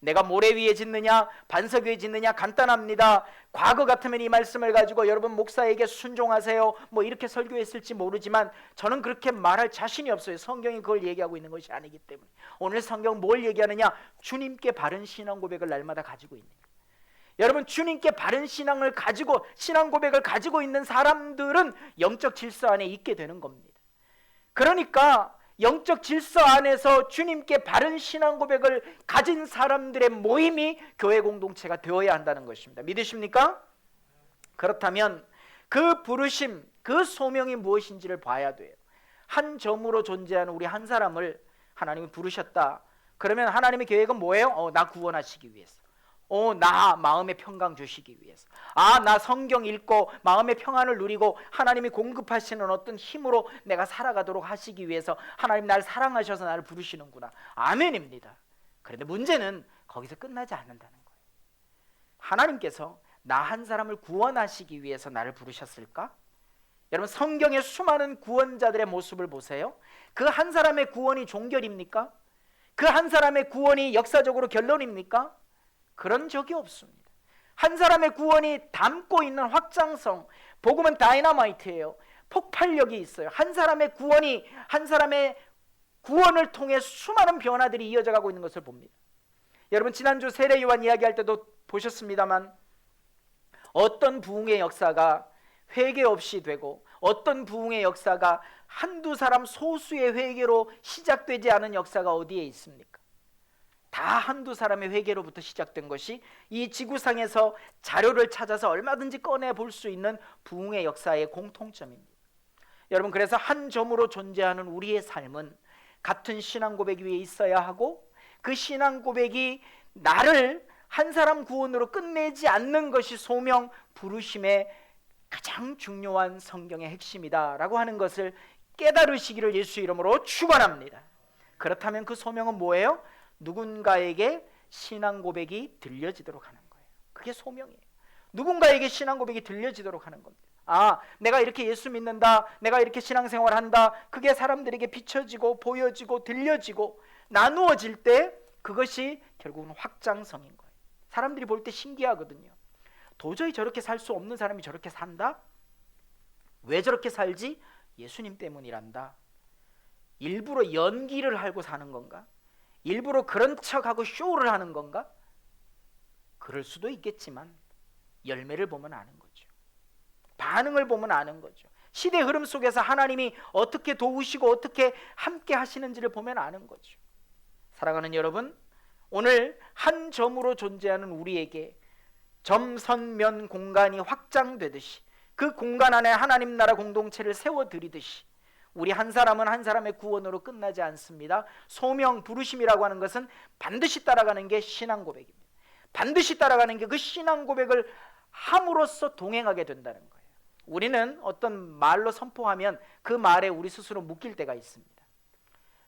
내가 모래 위에 짓느냐 반석 위에 짓느냐 간단합니다. 과거 같으면 이 말씀을 가지고 여러분 목사에게 순종하세요 뭐 이렇게 설교했을지 모르지만 저는 그렇게 말할 자신이 없어요. 성경이 그걸 얘기하고 있는 것이 아니기 때문에. 오늘 성경 뭘 얘기하느냐? 주님께 바른 신앙 고백을 날마다 가지고 있는 거예요. 여러분 주님께 바른 신앙을 가지고 신앙 고백을 가지고 있는 사람들은 영적 질서 안에 있게 되는 겁니다. 그러니까 영적 질서 안에서 주님께 바른 신앙 고백을 가진 사람들의 모임이 교회 공동체가 되어야 한다는 것입니다. 믿으십니까? 그렇다면 그 부르심, 그 소명이 무엇인지를 봐야 돼요. 한 점으로 존재하는 우리 한 사람을 하나님이 부르셨다. 그러면 하나님의 계획은 뭐예요? 나 구원하시기 위해서. 나 마음의 평강 주시기 위해서. 나 성경 읽고 마음의 평안을 누리고 하나님이 공급하시는 어떤 힘으로 내가 살아가도록 하시기 위해서 하나님 나를 사랑하셔서 나를 부르시는구나. 아멘입니다. 그런데 문제는 거기서 끝나지 않는다는 거예요. 하나님께서 나 한 사람을 구원하시기 위해서 나를 부르셨을까? 여러분 성경의 수많은 구원자들의 모습을 보세요. 그 한 사람의 구원이 종결입니까? 그 한 사람의 구원이 역사적으로 결론입니까? 그런 적이 없습니다. 한 사람의 구원이 담고 있는 확장성, 복음은 다이너마이트예요. 폭발력이 있어요. 한 사람의 구원이 한 사람의 구원을 통해 수많은 변화들이 이어져 가고 있는 것을 봅니다. 여러분 지난주 세례 요한 이야기할 때도 보셨습니다만 어떤 부흥의 역사가 회개 없이 되고 어떤 부흥의 역사가 한두 사람 소수의 회개로 시작되지 않은 역사가 어디에 있습니까? 다 한두 사람의 회개로부터 시작된 것이 이 지구상에서 자료를 찾아서 얼마든지 꺼내 볼 수 있는 부흥의 역사의 공통점입니다. 여러분 그래서 한 점으로 존재하는 우리의 삶은 같은 신앙 고백 위에 있어야 하고 그 신앙 고백이 나를 한 사람 구원으로 끝내지 않는 것이 소명 부르심의 가장 중요한 성경의 핵심이다 라고 하는 것을 깨달으시기를 예수 이름으로 축원합니다. 그렇다면 그 소명은 뭐예요? 누군가에게 신앙 고백이 들려지도록 하는 거예요. 그게 소명이에요. 누군가에게 신앙 고백이 들려지도록 하는 겁니다. 내가 이렇게 예수 믿는다, 내가 이렇게 신앙생활 한다, 그게 사람들에게 비춰지고 보여지고 들려지고 나누어질 때 그것이 결국은 확장성인 거예요. 사람들이 볼 때 신기하거든요. 도저히 저렇게 살 수 없는 사람이 저렇게 산다? 왜 저렇게 살지? 예수님 때문이란다. 일부러 연기를 하고 사는 건가? 일부러 그런 척하고 쇼를 하는 건가? 그럴 수도 있겠지만 열매를 보면 아는 거죠. 반응을 보면 아는 거죠. 시대 흐름 속에서 하나님이 어떻게 도우시고 어떻게 함께 하시는지를 보면 아는 거죠. 사랑하는 여러분, 오늘 한 점으로 존재하는 우리에게 점선면 공간이 확장되듯이 그 공간 안에 하나님 나라 공동체를 세워드리듯이 우리 한 사람은 한 사람의 구원으로 끝나지 않습니다. 소명 부르심이라고 하는 것은 반드시 따라가는 게 신앙 고백입니다. 반드시 따라가는 게 그 신앙 고백을 함으로써 동행하게 된다는 거예요. 우리는 어떤 말로 선포하면 그 말에 우리 스스로 묶일 때가 있습니다.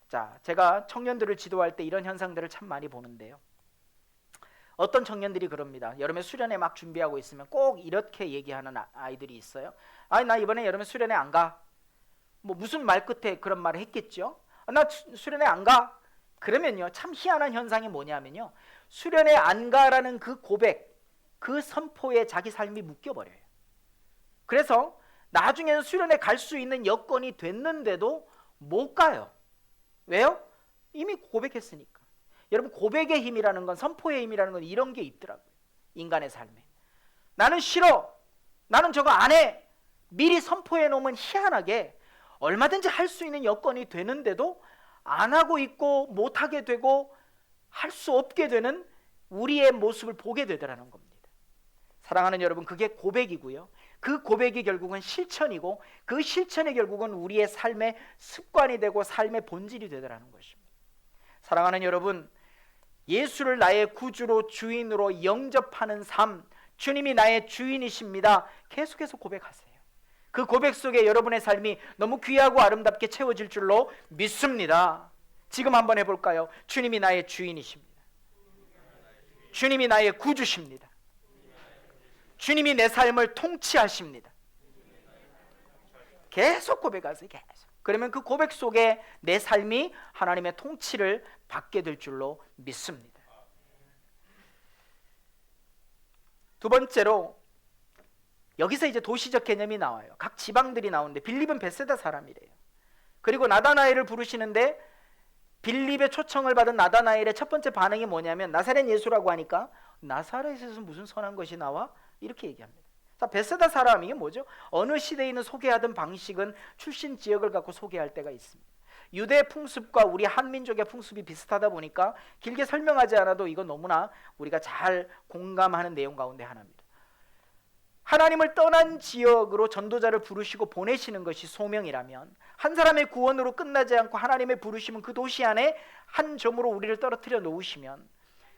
자, 제가 청년들을 지도할 때 이런 현상들을 참 많이 보는데요. 어떤 청년들이 그럽니다. 여름에 수련회 막 준비하고 있으면 꼭 이렇게 얘기하는 아이들이 있어요. 나 이번에 여름에 수련회 안 가. 뭐 무슨 말 끝에 그런 말을 했겠죠. 나 수련회 안 가. 그러면요 참 희한한 현상이 뭐냐면요, 수련회 안 가라는 그 고백, 그 선포에 자기 삶이 묶여버려요. 그래서 나중에는 수련회 갈 수 있는 여건이 됐는데도 못 가요. 왜요? 이미 고백했으니까. 여러분 고백의 힘이라는 건, 선포의 힘이라는 건 이런 게 있더라고요. 인간의 삶에 나는 싫어, 나는 저거 안 해, 미리 선포해 놓으면 희한하게 얼마든지 할 수 있는 여건이 되는데도 안 하고 있고 못하게 되고 할 수 없게 되는 우리의 모습을 보게 되더라는 겁니다. 사랑하는 여러분, 그게 고백이고요. 그 고백이 결국은 실천이고 그 실천이 결국은 우리의 삶의 습관이 되고 삶의 본질이 되더라는 것입니다. 사랑하는 여러분, 예수를 나의 구주로 주인으로 영접하는 삶, 주님이 나의 주인이십니다. 계속해서 고백하세요. 그 고백 속에 여러분의 삶이 너무 귀하고 아름답게 채워질 줄로 믿습니다. 지금 한번 해볼까요? 주님이 나의 주인이십니다. 주님이 나의 구주십니다. 주님이 내 삶을 통치하십니다. 계속 고백하세요. 계속. 그러면 그 고백 속에 내 삶이 하나님의 통치를 받게 될 줄로 믿습니다. 두 번째로 여기서 이제 도시적 개념이 나와요. 각 지방들이 나오는데 빌립은 베세다 사람이래요. 그리고 나다나엘을 부르시는데 빌립의 초청을 받은 나다나엘의 첫 번째 반응이 뭐냐면 나사렛 예수라고 하니까 나사렛에서 무슨 선한 것이 나와? 이렇게 얘기합니다. 자, 베세다 사람 이게 뭐죠? 어느 시대에 있는 소개하던 방식은 출신 지역을 갖고 소개할 때가 있습니다. 유대 풍습과 우리 한민족의 풍습이 비슷하다 보니까 길게 설명하지 않아도 이건 너무나 우리가 잘 공감하는 내용 가운데 하나입니다. 하나님을 떠난 지역으로 전도자를 부르시고 보내시는 것이 소명이라면 한 사람의 구원으로 끝나지 않고 하나님의 부르심은 그 도시 안에 한 점으로 우리를 떨어뜨려 놓으시면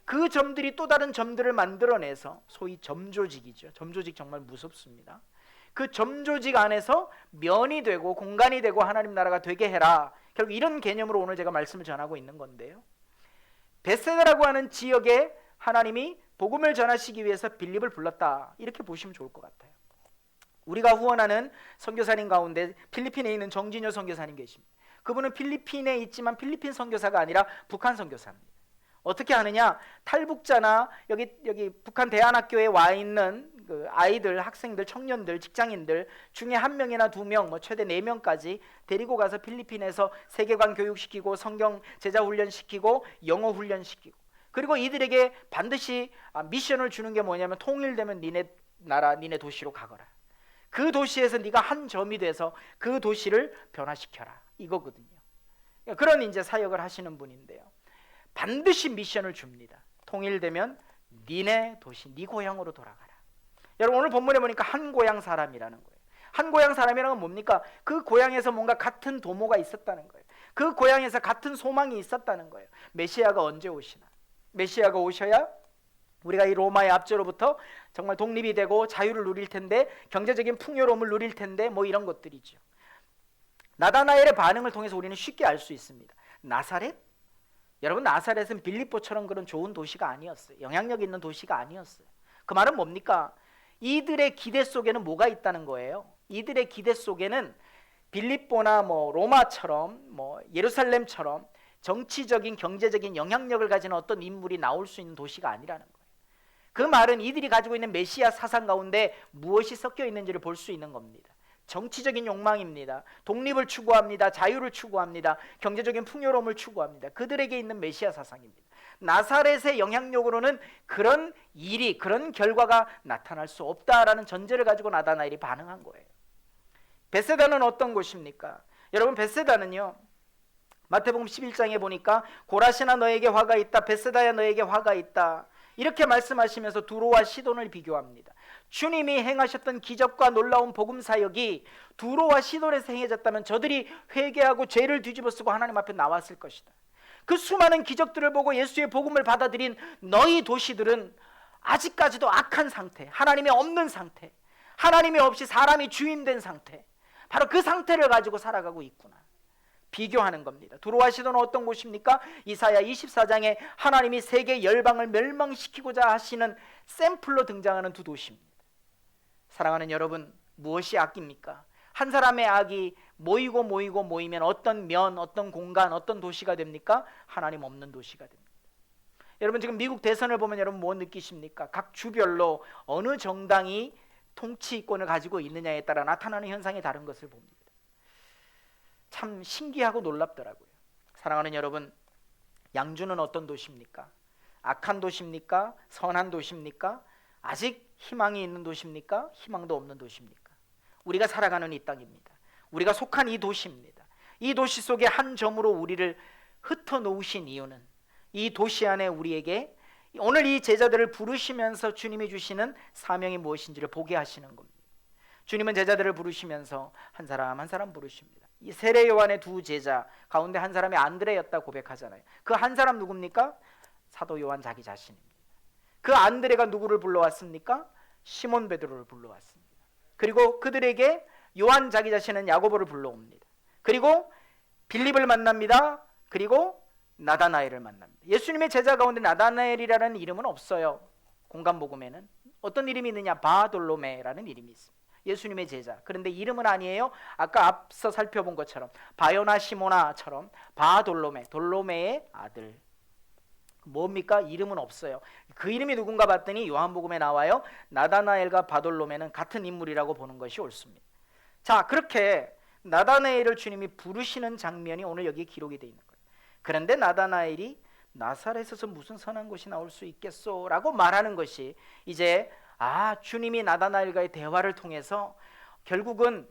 그 점들이 또 다른 점들을 만들어내서 소위 점조직이죠. 점조직 정말 무섭습니다. 그 점조직 안에서 면이 되고 공간이 되고 하나님 나라가 되게 해라. 결국 이런 개념으로 오늘 제가 말씀을 전하고 있는 건데요. 베세다라고 하는 지역에 하나님이 복음을 전하시기 위해서 빌립을 불렀다. 이렇게 보시면 좋을 것 같아요. 우리가 후원하는 선교사님 가운데 필리핀에 있는 정진효 선교사님 계십니다. 그분은 필리핀에 있지만 필리핀 선교사가 아니라 북한 선교사입니다. 어떻게 하느냐? 탈북자나 여기 북한 대안학교에 와 있는 그 아이들, 학생들, 청년들, 직장인들 중에 한 명이나 두 명, 뭐 최대 4명까지 데리고 가서 필리핀에서 세계관 교육시키고 성경 제자 훈련시키고 영어 훈련시키고 그리고 이들에게 반드시 미션을 주는 게 뭐냐면 통일되면 니네 나라, 니네 도시로 가거라. 그 도시에서 네가 한 점이 돼서 그 도시를 변화시켜라. 이거거든요. 그런 이제 사역을 하시는 분인데요. 반드시 미션을 줍니다. 통일되면 니네 도시, 네 고향으로 돌아가라. 여러분 오늘 본문에 보니까 한 고향 사람이라는 거예요. 한 고향 사람이라는 건 뭡니까? 그 고향에서 뭔가 같은 도모가 있었다는 거예요. 그 고향에서 같은 소망이 있었다는 거예요. 메시아가 언제 오시나? 메시아가 오셔야 우리가 이 로마의 압제로부터 정말 독립이 되고 자유를 누릴 텐데 경제적인 풍요로움을 누릴 텐데 뭐 이런 것들이죠. 나다나엘의 반응을 통해서 우리는 쉽게 알 수 있습니다. 나사렛? 여러분 나사렛은 빌립보처럼 그런 좋은 도시가 아니었어요. 영향력 있는 도시가 아니었어요. 그 말은 뭡니까? 이들의 기대 속에는 뭐가 있다는 거예요? 이들의 기대 속에는 빌립보나 뭐 로마처럼 뭐 예루살렘처럼 정치적인 경제적인 영향력을 가지는 어떤 인물이 나올 수 있는 도시가 아니라는 거예요. 그 말은 이들이 가지고 있는 메시아 사상 가운데 무엇이 섞여 있는지를 볼 수 있는 겁니다. 정치적인 욕망입니다. 독립을 추구합니다. 자유를 추구합니다. 경제적인 풍요로움을 추구합니다. 그들에게 있는 메시아 사상입니다. 나사렛의 영향력으로는 그런 일이, 그런 결과가 나타날 수 없다라는 전제를 가지고 나다나엘이 반응한 거예요. 베세다는 어떤 곳입니까? 여러분 베세다는요, 마태복음 11장에 보니까 고라시나 너에게 화가 있다, 베세다야 너에게 화가 있다, 이렇게 말씀하시면서 두로와 시돈을 비교합니다. 주님이 행하셨던 기적과 놀라운 복음 사역이 두로와 시돈에서 행해졌다면 저들이 회개하고 죄를 뒤집어쓰고 하나님 앞에 나왔을 것이다. 그 수많은 기적들을 보고 예수의 복음을 받아들인 너희 도시들은 아직까지도 악한 상태, 하나님이 없는 상태, 하나님이 없이 사람이 주인된 상태, 바로 그 상태를 가지고 살아가고 있구나. 비교하는 겁니다. 두로와 시돈은 어떤 곳입니까? 이사야 24장에 하나님이 세계 열방을 멸망시키고자 하시는 샘플로 등장하는 두 도시입니다. 사랑하는 여러분, 무엇이 악입니까? 한 사람의 악이 모이면 어떤 면, 어떤 공간, 어떤 도시가 됩니까? 하나님 없는 도시가 됩니다. 여러분 지금 미국 대선을 보면 여러분 뭐 느끼십니까? 각 주별로 어느 정당이 통치권을 가지고 있느냐에 따라 나타나는 현상이 다른 것을 봅니다. 참 신기하고 놀랍더라고요. 사랑하는 여러분, 양주는 어떤 도시입니까? 악한 도시입니까? 선한 도시입니까? 아직 희망이 있는 도시입니까? 희망도 없는 도시입니까? 우리가 살아가는 이 땅입니다. 우리가 속한 이 도시입니다. 이 도시 속에 한 점으로 우리를 흩어놓으신 이유는 이 도시 안에 우리에게 오늘 이 제자들을 부르시면서 주님이 주시는 사명이 무엇인지를 보게 하시는 겁니다. 주님은 제자들을 부르시면서 한 사람 한 사람 부르십니다. 이 세례 요한의 두 제자 가운데 한 사람이 안드레였다 고백하잖아요. 그 한 사람 누굽니까? 사도 요한 자기 자신입니다. 그 안드레가 누구를 불러왔습니까? 시몬 베드로를 불러왔습니다. 그리고 그들에게 요한 자기 자신은 야고보를 불러옵니다. 그리고 빌립을 만납니다. 그리고 나다나엘을 만납니다. 예수님의 제자 가운데 나다나엘이라는 이름은 없어요. 공간복음에는 어떤 이름이 있느냐? 바돌로메라는 이름이 있습니다. 예수님의 제자. 그런데 이름은 아니에요. 아까 앞서 살펴본 것처럼 바요나 시모나처럼 바돌로메, 돌로메의 아들. 뭡니까? 이름은 없어요. 그 이름이 누군가 봤더니 요한복음에 나와요. 나다나엘과 바돌로메는 같은 인물이라고 보는 것이 옳습니다. 자, 그렇게 나다나엘을 주님이 부르시는 장면이 오늘 여기에 기록이 되어 있는 거예요. 그런데 나다나엘이 나사렛에서 무슨 선한 것이 나올 수 있겠소? 라고 말하는 것이 이제 주님이 나다나엘과의 대화를 통해서 결국은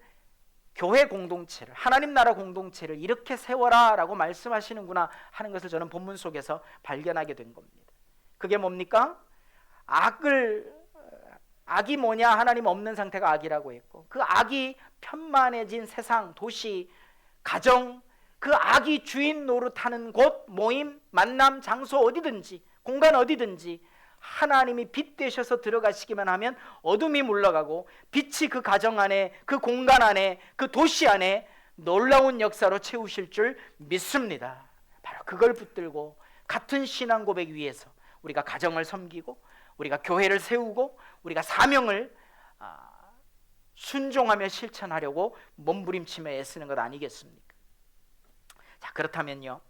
교회 공동체를, 하나님 나라 공동체를 이렇게 세워라 라고 말씀하시는구나 하는 것을 저는 본문 속에서 발견하게 된 겁니다. 그게 뭡니까? 악이 뭐냐? 하나님 없는 상태가 악이라고 했고, 그 악이 편만해진 세상, 도시, 가정, 그 악이 주인 노릇하는 곳, 모임, 만남, 장소 어디든지, 공간 어디든지 하나님이 빛 되셔서 들어가시기만 하면 어둠이 물러가고 빛이 그 가정 안에, 그 공간 안에, 그 도시 안에 놀라운 역사로 채우실 줄 믿습니다. 바로 그걸 붙들고 같은 신앙 고백 위에서 우리가 가정을 섬기고, 우리가 교회를 세우고, 우리가 사명을 순종하며 실천하려고 몸부림치며 애쓰는 것 아니겠습니까? 자, 그렇다면요,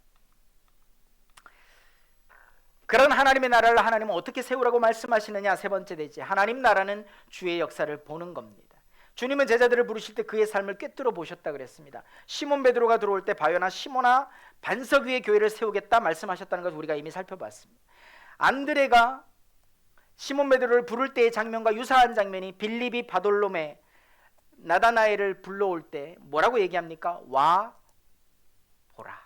그런 하나님의 나라를 하나님은 어떻게 세우라고 말씀하시느냐? 세 번째 되지, 하나님 나라는 주의 역사를 보는 겁니다. 주님은 제자들을 부르실 때 그의 삶을 꿰뚫어 보셨다 그랬습니다. 시몬 베드로가 들어올 때 바요나 시몬아 반석 위에 교회를 세우겠다 말씀하셨다는 것을 우리가 이미 살펴봤습니다. 안드레가 시몬 베드로를 부를 때의 장면과 유사한 장면이 빌립이 바돌로메, 나다나엘을 불러올 때 뭐라고 얘기합니까? 와 보라,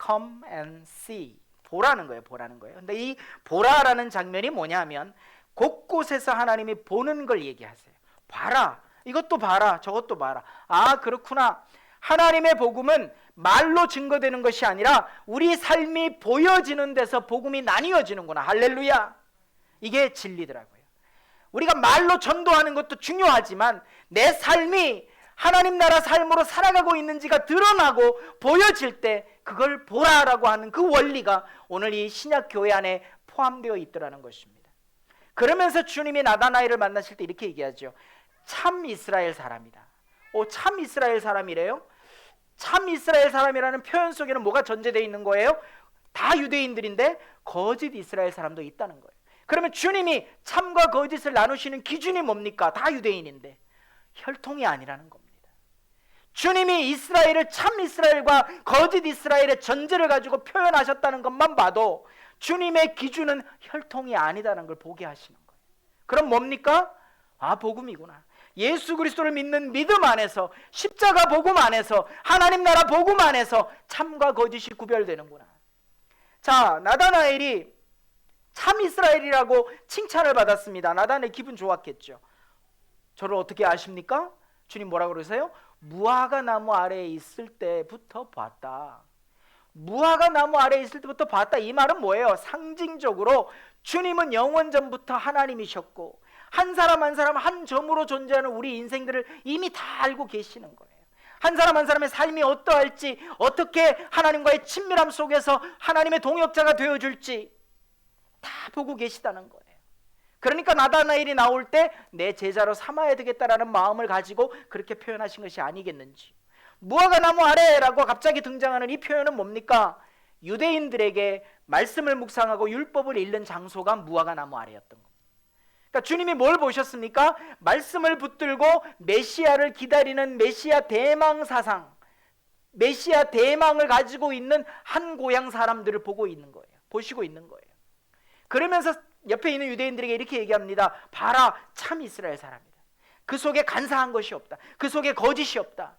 come and see, 보라는 거예요. 보라는 거예요. 근데 이 보라라는 장면이 뭐냐면 곳곳에서 하나님이 보는 걸 얘기하세요. 봐라, 이것도 봐라, 저것도 봐라. 그렇구나. 하나님의 복음은 말로 증거되는 것이 아니라 우리 삶이 보여지는 데서 복음이 나뉘어지는구나. 할렐루야. 이게 진리더라고요. 우리가 말로 전도하는 것도 중요하지만 내 삶이 하나님 나라 삶으로 살아가고 있는지가 드러나고 보여질 때 그걸 보라라고 하는 그 원리가 오늘 이 신약 교회 안에 포함되어 있더라는 것입니다. 그러면서 주님이 나다나엘을 만나실 때 이렇게 얘기하죠. 참 이스라엘 사람이다. 참 이스라엘 사람이래요? 참 이스라엘 사람이라는 표현 속에는 뭐가 전제되어 있는 거예요? 다 유대인들인데 거짓 이스라엘 사람도 있다는 거예요. 그러면 주님이 참과 거짓을 나누시는 기준이 뭡니까? 다 유대인인데 혈통이 아니라는 겁니다. 주님이 이스라엘을 참 이스라엘과 거짓 이스라엘의 전제를 가지고 표현하셨다는 것만 봐도 주님의 기준은 혈통이 아니다는 걸 보게 하시는 거예요. 그럼 뭡니까? 복음이구나. 예수 그리스도를 믿는 믿음 안에서, 십자가 복음 안에서, 하나님 나라 복음 안에서 참과 거짓이 구별되는구나. 자, 나다나엘이 참 이스라엘이라고 칭찬을 받았습니다. 나다나엘 기분 좋았겠죠. 저를 어떻게 아십니까? 주님 뭐라고 그러세요? 무화과 나무 아래에 있을 때부터 봤다. 무화과 나무 아래에 있을 때부터 봤다. 이 말은 뭐예요? 상징적으로 주님은 영원 전부터 하나님이셨고 한 사람 한 사람 한 점으로 존재하는 우리 인생들을 이미 다 알고 계시는 거예요. 한 사람 한 사람의 삶이 어떠할지, 어떻게 하나님과의 친밀함 속에서 하나님의 동역자가 되어줄지 다 보고 계시다는 거예요. 그러니까 나다나엘이 나올 때 내 제자로 삼아야 되겠다라는 마음을 가지고 그렇게 표현하신 것이 아니겠는지. 무화과 나무 아래라고 갑자기 등장하는 이 표현은 뭡니까? 유대인들에게 말씀을 묵상하고 율법을 읽는 장소가 무화과 나무 아래였던 겁니다. 그러니까 주님이 뭘 보셨습니까? 말씀을 붙들고 메시아를 기다리는 메시아 대망 사상, 메시아 대망을 가지고 있는 한 고향 사람들을 보고 있는 거예요. 보시고 있는 거예요. 그러면서 옆에 있는 유대인들에게 이렇게 얘기합니다. 봐라, 참 이스라엘 사람이다. 그 속에 간사한 것이 없다. 그 속에 거짓이 없다.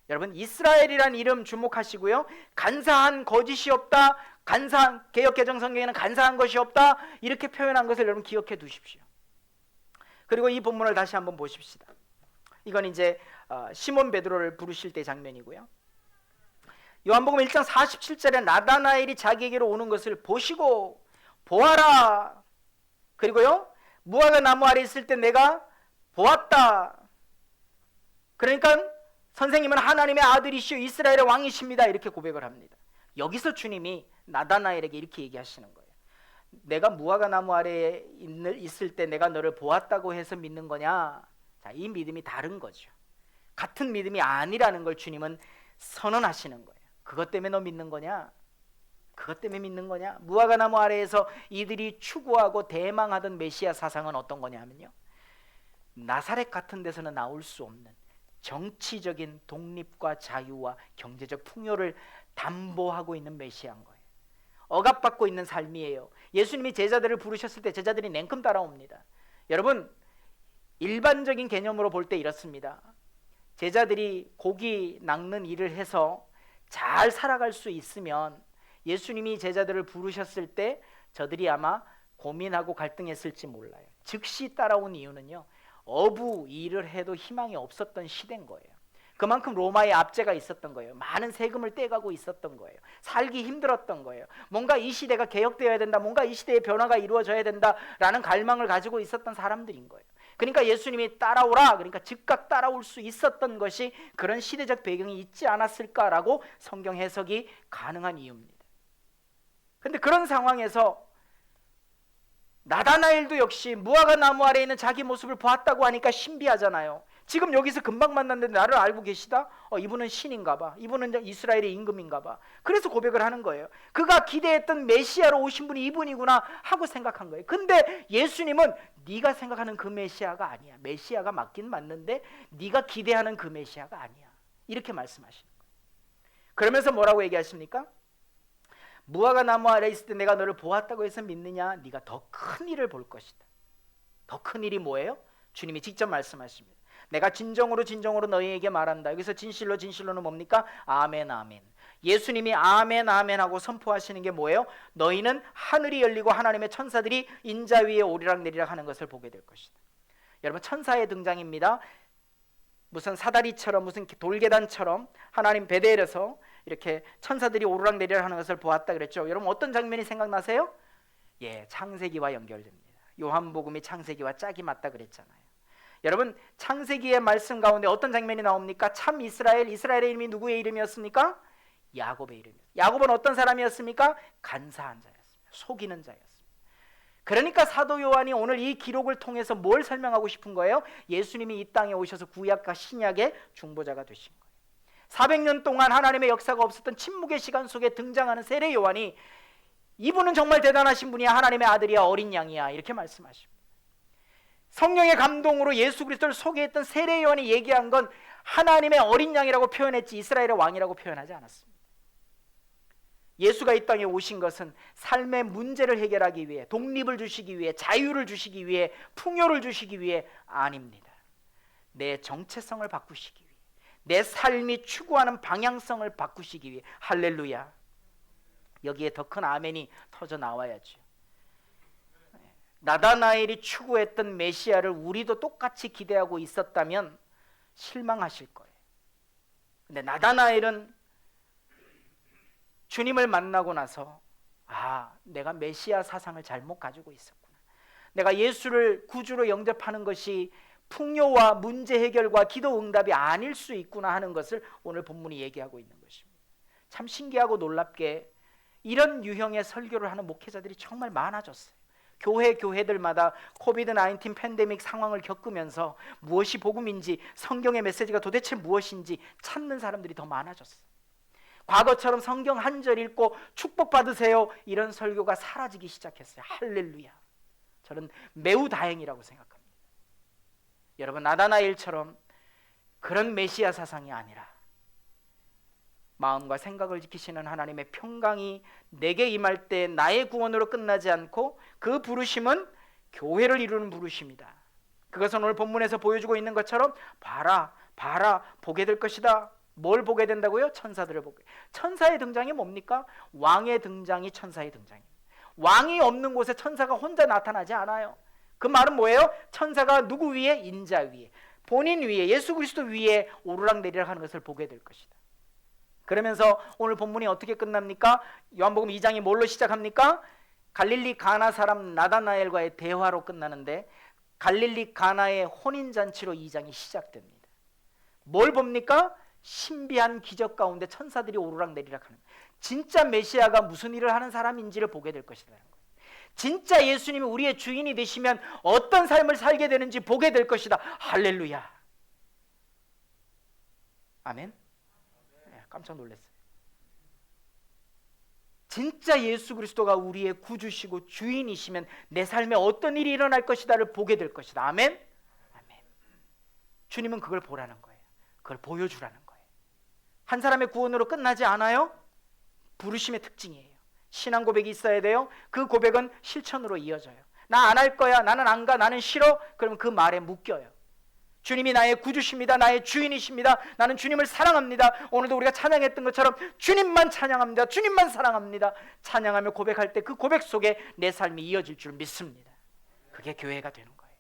여러분, 이스라엘이란 이름 주목하시고요. 간사한 거짓이 없다. 간사한, 개역개정 성경에는 간사한 것이 없다. 이렇게 표현한 것을 여러분 기억해 두십시오. 그리고 이 본문을 다시 한번 보십시다. 이건 이제 시몬 베드로를 부르실 때 장면이고요. 요한복음 1장 47절에 나다나엘이 자기에게로 오는 것을 보시고 보아라. 그리고요, 무화과 나무 아래 있을 때 내가 보았다. 그러니까 선생님은 하나님의 아들이시오 이스라엘의 왕이십니다. 이렇게 고백을 합니다. 여기서 주님이 나다나엘에게 이렇게 얘기하시는 거예요. 내가 무화과 나무 아래에 있을 때 내가 너를 보았다고 해서 믿는 거냐? 자, 이 믿음이 다른 거죠. 같은 믿음이 아니라는 걸 주님은 선언하시는 거예요. 그것 때문에 너 믿는 거냐? 그것 때문에 믿는 거냐? 무화과나무 아래에서 이들이 추구하고 대망하던 메시아 사상은 어떤 거냐면요, 나사렛 같은 데서는 나올 수 없는 정치적인 독립과 자유와 경제적 풍요를 담보하고 있는 메시아인 거예요. 억압받고 있는 삶이에요. 예수님이 제자들을 부르셨을 때 제자들이 냉큼 따라옵니다. 여러분, 일반적인 개념으로 볼 때 이렇습니다. 제자들이 고기 낚는 일을 해서 잘 살아갈 수 있으면 예수님이 제자들을 부르셨을 때 저들이 아마 고민하고 갈등했을지 몰라요. 즉시 따라온 이유는요, 어부 일을 해도 희망이 없었던 시대인 거예요. 그만큼 로마의 압제가 있었던 거예요. 많은 세금을 떼가고 있었던 거예요. 살기 힘들었던 거예요. 뭔가 이 시대가 개혁되어야 된다, 뭔가 이 시대의 변화가 이루어져야 된다라는 갈망을 가지고 있었던 사람들인 거예요. 그러니까 예수님이 따라오라, 그러니까 즉각 따라올 수 있었던 것이 그런 시대적 배경이 있지 않았을까라고 성경 해석이 가능한 이유입니다. 그런데 그런 상황에서 나다나엘도 역시 무화과 나무 아래에 있는 자기 모습을 보았다고 하니까 신비하잖아요. 지금 여기서 금방 만났는데 나를 알고 계시다? 이분은 신인가 봐. 이분은 이스라엘의 임금인가 봐. 그래서 고백을 하는 거예요. 그가 기대했던 메시아로 오신 분이 이분이구나 하고 생각한 거예요. 근데 예수님은 네가 생각하는 그 메시아가 아니야. 메시아가 맞긴 맞는데 네가 기대하는 그 메시아가 아니야. 이렇게 말씀하시는 거예요. 그러면서 뭐라고 얘기하십니까? 무화과 나무 아래 있을 때 내가 너를 보았다고 해서 믿느냐? 네가 더 큰 일을 볼 것이다. 더 큰 일이 뭐예요? 주님이 직접 말씀하십니다. 내가 진정으로 너희에게 말한다. 여기서 진실로 진실로는 뭡니까? 아멘 아멘. 예수님이 아멘 아멘 하고 선포하시는 게 뭐예요? 너희는 하늘이 열리고 하나님의 천사들이 인자 위에 오리락내리락 하는 것을 보게 될 것이다. 여러분, 천사의 등장입니다. 무슨 사다리처럼 무슨 돌계단처럼 하나님 베델에서 이렇게 천사들이 오르락내리락 하는 것을 보았다 그랬죠. 여러분, 어떤 장면이 생각나세요? 창세기와 연결됩니다. 요한복음이 창세기와 짝이 맞다 그랬잖아요. 여러분, 창세기의 말씀 가운데 어떤 장면이 나옵니까? 참 이스라엘의 이름이 누구의 이름이었습니까? 야곱의 이름이었습니다. 야곱은 어떤 사람이었습니까? 간사한 자였습니다. 속이는 자였습니다. 그러니까 사도 요한이 오늘 이 기록을 통해서 뭘 설명하고 싶은 거예요? 예수님이 이 땅에 오셔서 구약과 신약의 중보자가 되신 거예요. 400년 동안 하나님의 역사가 없었던 침묵의 시간 속에 등장하는 세례 요한이 이분은 정말 대단하신 분이야, 하나님의 아들이야, 어린 양이야, 이렇게 말씀하십니다. 성령의 감동으로 예수 그리스도를 소개했던 세례 요한이 얘기한 건 하나님의 어린 양이라고 표현했지 이스라엘의 왕이라고 표현하지 않았습니다. 예수가 이 땅에 오신 것은 삶의 문제를 해결하기 위해, 독립을 주시기 위해, 자유를 주시기 위해, 풍요를 주시기 위해 아닙니다. 내 정체성을 바꾸시기 위해, 내 삶이 추구하는 방향성을 바꾸시기 위해. 할렐루야. 여기에 더 큰 아멘이 터져 나와야죠. 나다나엘이 추구했던 메시아를 우리도 똑같이 기대하고 있었다면 실망하실 거예요. 근데 나다나엘은 주님을 만나고 나서 내가 메시아 사상을 잘못 가지고 있었구나. 내가 예수를 구주로 영접하는 것이 풍요와 문제 해결과 기도 응답이 아닐 수 있구나 하는 것을 오늘 본문이 얘기하고 있는 것입니다. 참 신기하고 놀랍게 이런 유형의 설교를 하는 목회자들이 정말 많아졌어요. 교회들마다 코비드-19 팬데믹 상황을 겪으면서 무엇이 복음인지, 성경의 메시지가 도대체 무엇인지 찾는 사람들이 더 많아졌어요. 과거처럼 성경 한 절 읽고 축복받으세요 이런 설교가 사라지기 시작했어요. 할렐루야. 저는 매우 다행이라고 생각합니다. 여러분, 나다나엘처럼 그런 메시아 사상이 아니라 마음과 생각을 지키시는 하나님의 평강이 내게 임할 때 나의 구원으로 끝나지 않고 그 부르심은 교회를 이루는 부르심이다. 그것은 오늘 본문에서 보여주고 있는 것처럼 봐라 보게 될 것이다. 뭘 보게 된다고요? 천사들을 보게. 천사의 등장이 뭡니까? 왕의 등장이 천사의 등장입니다. 왕이 없는 곳에 천사가 혼자 나타나지 않아요. 그 말은 뭐예요? 천사가 누구 위에? 인자 위에, 본인 위에, 예수 그리스도 위에 오르락내리락 하는 것을 보게 될 것이다. 그러면서 오늘 본문이 어떻게 끝납니까? 요한복음 2장이 뭘로 시작합니까? 갈릴리 가나 사람 나다나엘과의 대화로 끝나는데 갈릴리 가나의 혼인잔치로 2장이 시작됩니다. 뭘 봅니까? 신비한 기적 가운데 천사들이 오르락내리락 하는, 진짜 메시아가 무슨 일을 하는 사람인지를 보게 될 것이라는 거예요. 진짜 예수님이 우리의 주인이 되시면 어떤 삶을 살게 되는지 보게 될 것이다. 할렐루야. 아멘. 깜짝 놀랐어요. 진짜 예수 그리스도가 우리의 구주시고 주인이시면 내 삶에 어떤 일이 일어날 것이다를 보게 될 것이다. 아멘? 아멘. 주님은 그걸 보라는 거예요. 그걸 보여주라는 거예요. 한 사람의 구원으로 끝나지 않아요. 부르심의 특징이에요. 신앙 고백이 있어야 돼요. 그 고백은 실천으로 이어져요. 나 안 할 거야, 나는 안 가, 나는 싫어. 그러면 그 말에 묶여요. 주님이 나의 구주십니다. 나의 주인이십니다. 나는 주님을 사랑합니다. 오늘도 우리가 찬양했던 것처럼 주님만 찬양합니다. 주님만 사랑합니다. 찬양하며 고백할 때 그 고백 속에 내 삶이 이어질 줄 믿습니다. 그게 교회가 되는 거예요.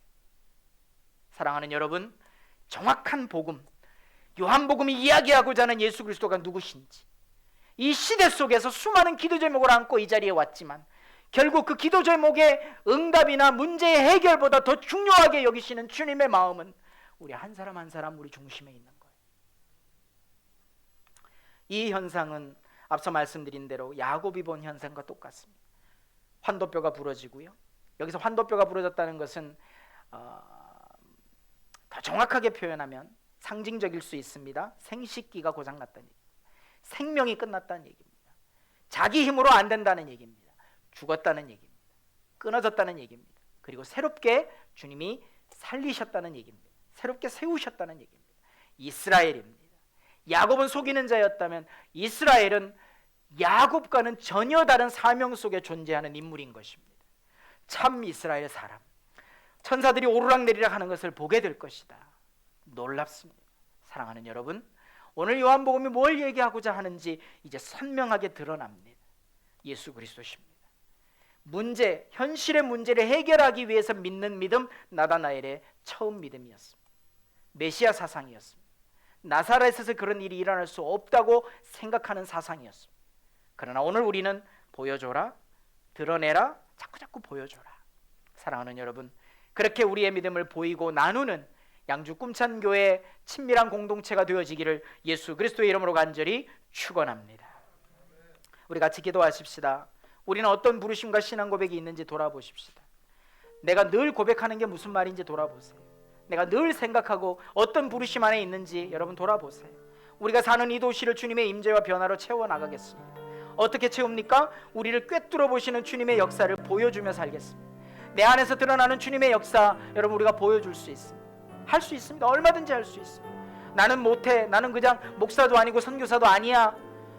사랑하는 여러분, 정확한 복음, 요한복음이 이야기하고자 하는 예수 그리스도가 누구신지, 이 시대 속에서 수많은 기도 제목을 안고 이 자리에 왔지만 결국 그 기도 제목의 응답이나 문제의 해결보다 더 중요하게 여기시는 주님의 마음은 우리 한 사람 한 사람 우리 중심에 있는 거예요. 이 현상은 앞서 말씀드린 대로 야곱이 본 현상과 똑같습니다. 환도뼈가 부러지고요. 여기서 환도뼈가 부러졌다는 것은 더 정확하게 표현하면 상징적일 수 있습니다. 생식기가 고장났다는 얘기입니다. 생명이 끝났다는 얘기입니다. 자기 힘으로 안 된다는 얘기입니다. 죽었다는 얘기입니다. 끊어졌다는 얘기입니다. 그리고 새롭게 주님이 살리셨다는 얘기입니다. 새롭게 세우셨다는 얘기입니다. 이스라엘입니다. 야곱은 속이는 자였다면 이스라엘은 야곱과는 전혀 다른 사명 속에 존재하는 인물인 것입니다. 참 이스라엘 사람, 천사들이 오르락내리락 하는 것을 보게 될 것이다. 놀랍습니다. 사랑하는 여러분, 오늘 요한복음이 뭘 얘기하고자 하는지 이제 선명하게 드러납니다. 예수 그리스도십니다. 문제, 현실의 문제를 해결하기 위해서 믿는 믿음, 나다나엘의 처음 믿음이었습니다. 메시아 사상이었습니다. 나사렛에서 그런 일이 일어날 수 없다고 생각하는 사상이었습니다. 그러나 오늘 우리는 보여줘라, 드러내라, 자꾸 보여줘라. 사랑하는 여러분, 그렇게 우리의 믿음을 보이고 나누는 양주 꿈찬교회의 친밀한 공동체가 되어지기를 예수 그리스도의 이름으로 간절히 축원합니다. 우리 같이 기도하십시다. 우리는 어떤 부르심과 신앙 고백이 있는지 돌아보십시다. 내가 늘 고백하는 게 무슨 말인지 돌아보세요. 내가 늘 생각하고 어떤 부르심 안에 있는지 여러분 돌아보세요. 우리가 사는 이 도시를 주님의 임재와 변화로 채워나가겠습니다. 어떻게 채웁니까? 우리를 꿰뚫어 보시는 주님의 역사를 보여주며 살겠습니다. 내 안에서 드러나는 주님의 역사 여러분 우리가 보여줄 수 있습니다. 할 수 있습니다. 얼마든지 할 수 있습니다. 나는 못해. 나는 그냥 목사도 아니고 선교사도 아니야.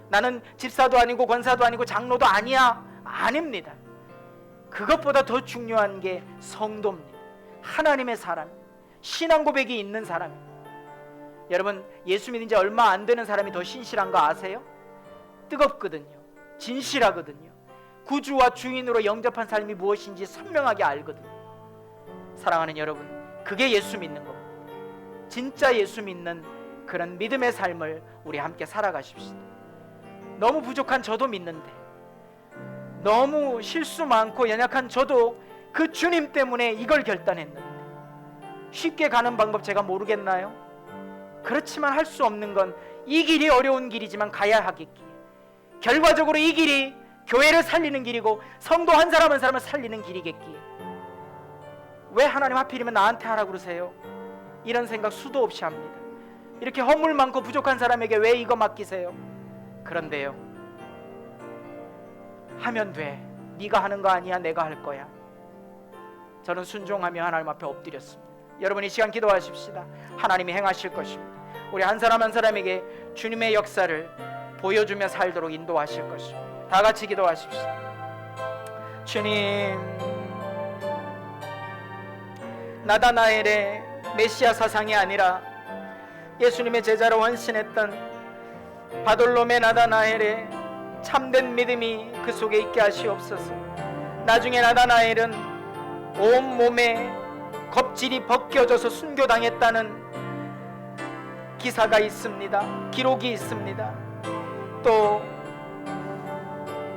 나는 집사도 아니고 권사도 아니고 장로도 아니야. 아닙니다. 그것보다 더 중요한 게 성도입니다. 하나님의 사람, 신앙 고백이 있는 사람입니다. 여러분, 예수 믿은 지 얼마 안 되는 사람이 더 신실한 거 아세요? 뜨겁거든요. 진실하거든요. 구주와 주인으로 영접한 삶이 무엇인지 선명하게 알거든요. 사랑하는 여러분, 그게 예수 믿는 겁니다. 진짜 예수 믿는 그런 믿음의 삶을 우리 함께 살아가십시다. 너무 부족한 저도 믿는데, 너무 실수 많고 연약한 저도 그 주님 때문에 이걸 결단했는데 쉽게 가는 방법 제가 모르겠나요? 그렇지만 할 수 없는 건 이 길이 어려운 길이지만 가야 하겠기에, 결과적으로 이 길이 교회를 살리는 길이고 성도 한 사람 한 사람을 살리는 길이겠기에 왜 하나님 하필이면 나한테 하라고 그러세요? 이런 생각 수도 없이 합니다. 이렇게 허물 많고 부족한 사람에게 왜 이거 맡기세요? 그런데요, 하면 돼. 네가 하는 거 아니야. 내가 할 거야. 저는 순종하며 하나님 앞에 엎드렸습니다. 여러분 이 시간 기도하십시다. 하나님이 행하실 것입니다. 우리 한 사람 한 사람에게 주님의 역사를 보여주며 살도록 인도하실 것입니다. 다 같이 기도하십시다. 주님, 나다나엘의 메시아 사상이 아니라 예수님의 제자로 헌신했던 바돌롬의 나다나엘의 참된 믿음이 그 속에 있게 하시옵소서. 나중에 나다나엘은 온몸에 겁질이 벗겨져서 순교당했다는 기사가 있습니다. 기록이 있습니다. 또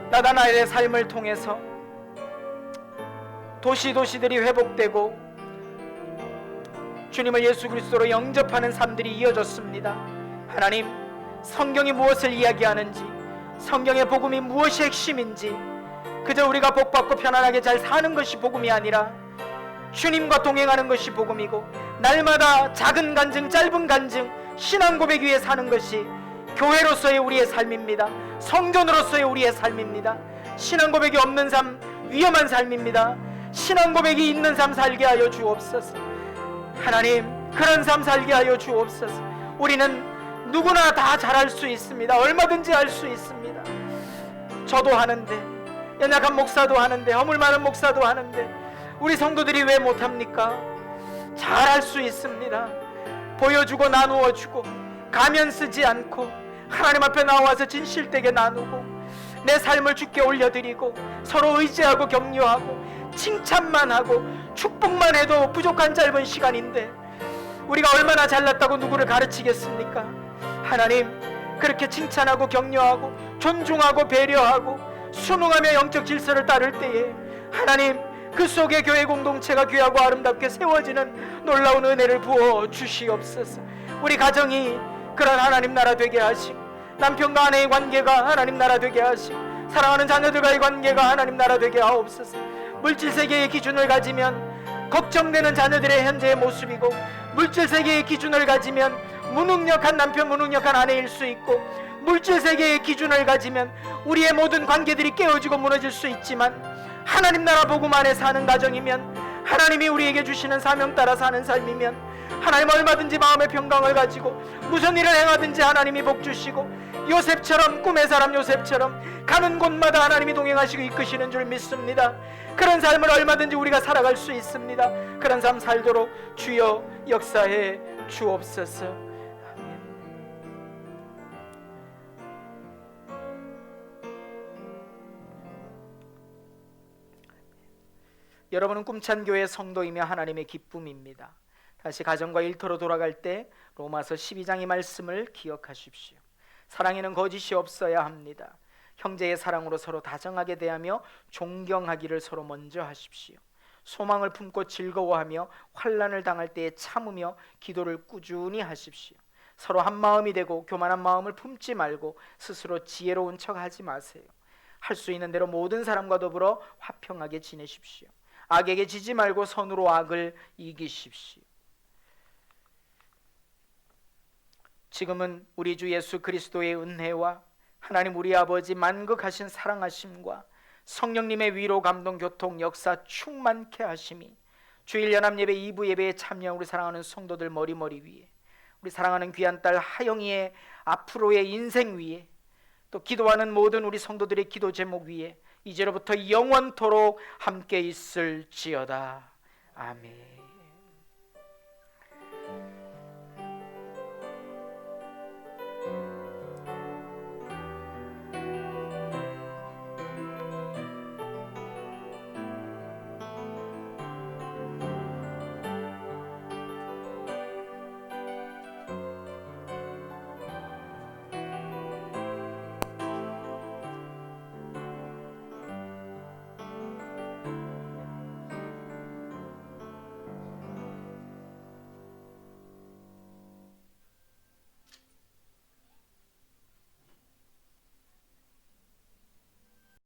나다나엘의 삶을 통해서 도시들이 회복되고 주님을 예수 그리스도로 영접하는 삶들이 이어졌습니다. 하나님, 성경이 무엇을 이야기하는지, 성경의 복음이 무엇이 핵심인지, 그저 우리가 복받고 편안하게 잘 사는 것이 복음이 아니라 주님과 동행하는 것이 복음이고, 날마다 작은 간증 짧은 간증 신앙 고백 위에 사는 것이 교회로서의 우리의 삶입니다. 성전으로서의 우리의 삶입니다. 신앙 고백이 없는 삶 위험한 삶입니다. 신앙 고백이 있는 삶 살게 하여 주옵소서. 하나님, 그런 삶 살게 하여 주옵소서. 우리는 누구나 다 잘할 수 있습니다. 얼마든지 할 수 있습니다. 저도 하는데, 연약한 목사도 하는데, 허물 많은 목사도 하는데, 우리 성도들이 왜 못합니까? 잘할 수 있습니다. 보여주고 나누어주고 가면 쓰지 않고 하나님 앞에 나와서 진실되게 나누고 내 삶을 주께 올려드리고 서로 의지하고 격려하고 칭찬만 하고 축복만 해도 부족한 짧은 시간인데 우리가 얼마나 잘났다고 누구를 가르치겠습니까? 하나님, 그렇게 칭찬하고 격려하고 존중하고 배려하고 순응하며 영적 질서를 따를 때에 하나님, 그 속에 교회 공동체가 귀하고 아름답게 세워지는 놀라운 은혜를 부어 주시옵소서. 우리 가정이 그런 하나님 나라 되게 하시고 남편과 아내의 관계가 하나님 나라 되게 하시고 사랑하는 자녀들과의 관계가 하나님 나라 되게 하옵소서. 물질세계의 기준을 가지면 걱정되는 자녀들의 현재의 모습이고 물질세계의 기준을 가지면 무능력한 남편, 무능력한 아내일 수 있고 물질세계의 기준을 가지면 우리의 모든 관계들이 깨어지고 무너질 수 있지만 하나님 나라 복음 안에 사는 가정이면 하나님이 우리에게 주시는 사명 따라 사는 삶이면 하나님 얼마든지 마음의 평강을 가지고 무슨 일을 행하든지 하나님이 복 주시고 요셉처럼, 꿈의 사람 요셉처럼 가는 곳마다 하나님이 동행하시고 이끄시는 줄 믿습니다. 그런 삶을 얼마든지 우리가 살아갈 수 있습니다. 그런 삶 살도록 주여 역사해 주옵소서. 여러분은 꿈찬 교회 성도이며 하나님의 기쁨입니다. 다시 가정과 일터로 돌아갈 때 로마서 12장의 말씀을 기억하십시오. 사랑에는 거짓이 없어야 합니다. 형제의 사랑으로 서로 다정하게 대하며 존경하기를 서로 먼저 하십시오. 소망을 품고 즐거워하며 환난을 당할 때에 참으며 기도를 꾸준히 하십시오. 서로 한 마음이 되고 교만한 마음을 품지 말고 스스로 지혜로운 척 하지 마세요. 할 수 있는 대로 모든 사람과 더불어 화평하게 지내십시오. 악에게 지지 말고 선으로 악을 이기십시오. 지금은 우리 주 예수 그리스도의 은혜와 하나님 우리 아버지 만극하신 사랑하심과 성령님의 위로 감동 교통 역사 충만케 하심이 주일 연합 예배 2부 예배에 참여한 우리 사랑하는 성도들 머리머리 위에, 우리 사랑하는 귀한 딸 하영이의 앞으로의 인생 위에, 또 기도하는 모든 우리 성도들의 기도 제목 위에 이제로부터 영원토록 함께 있을지어다. 아멘.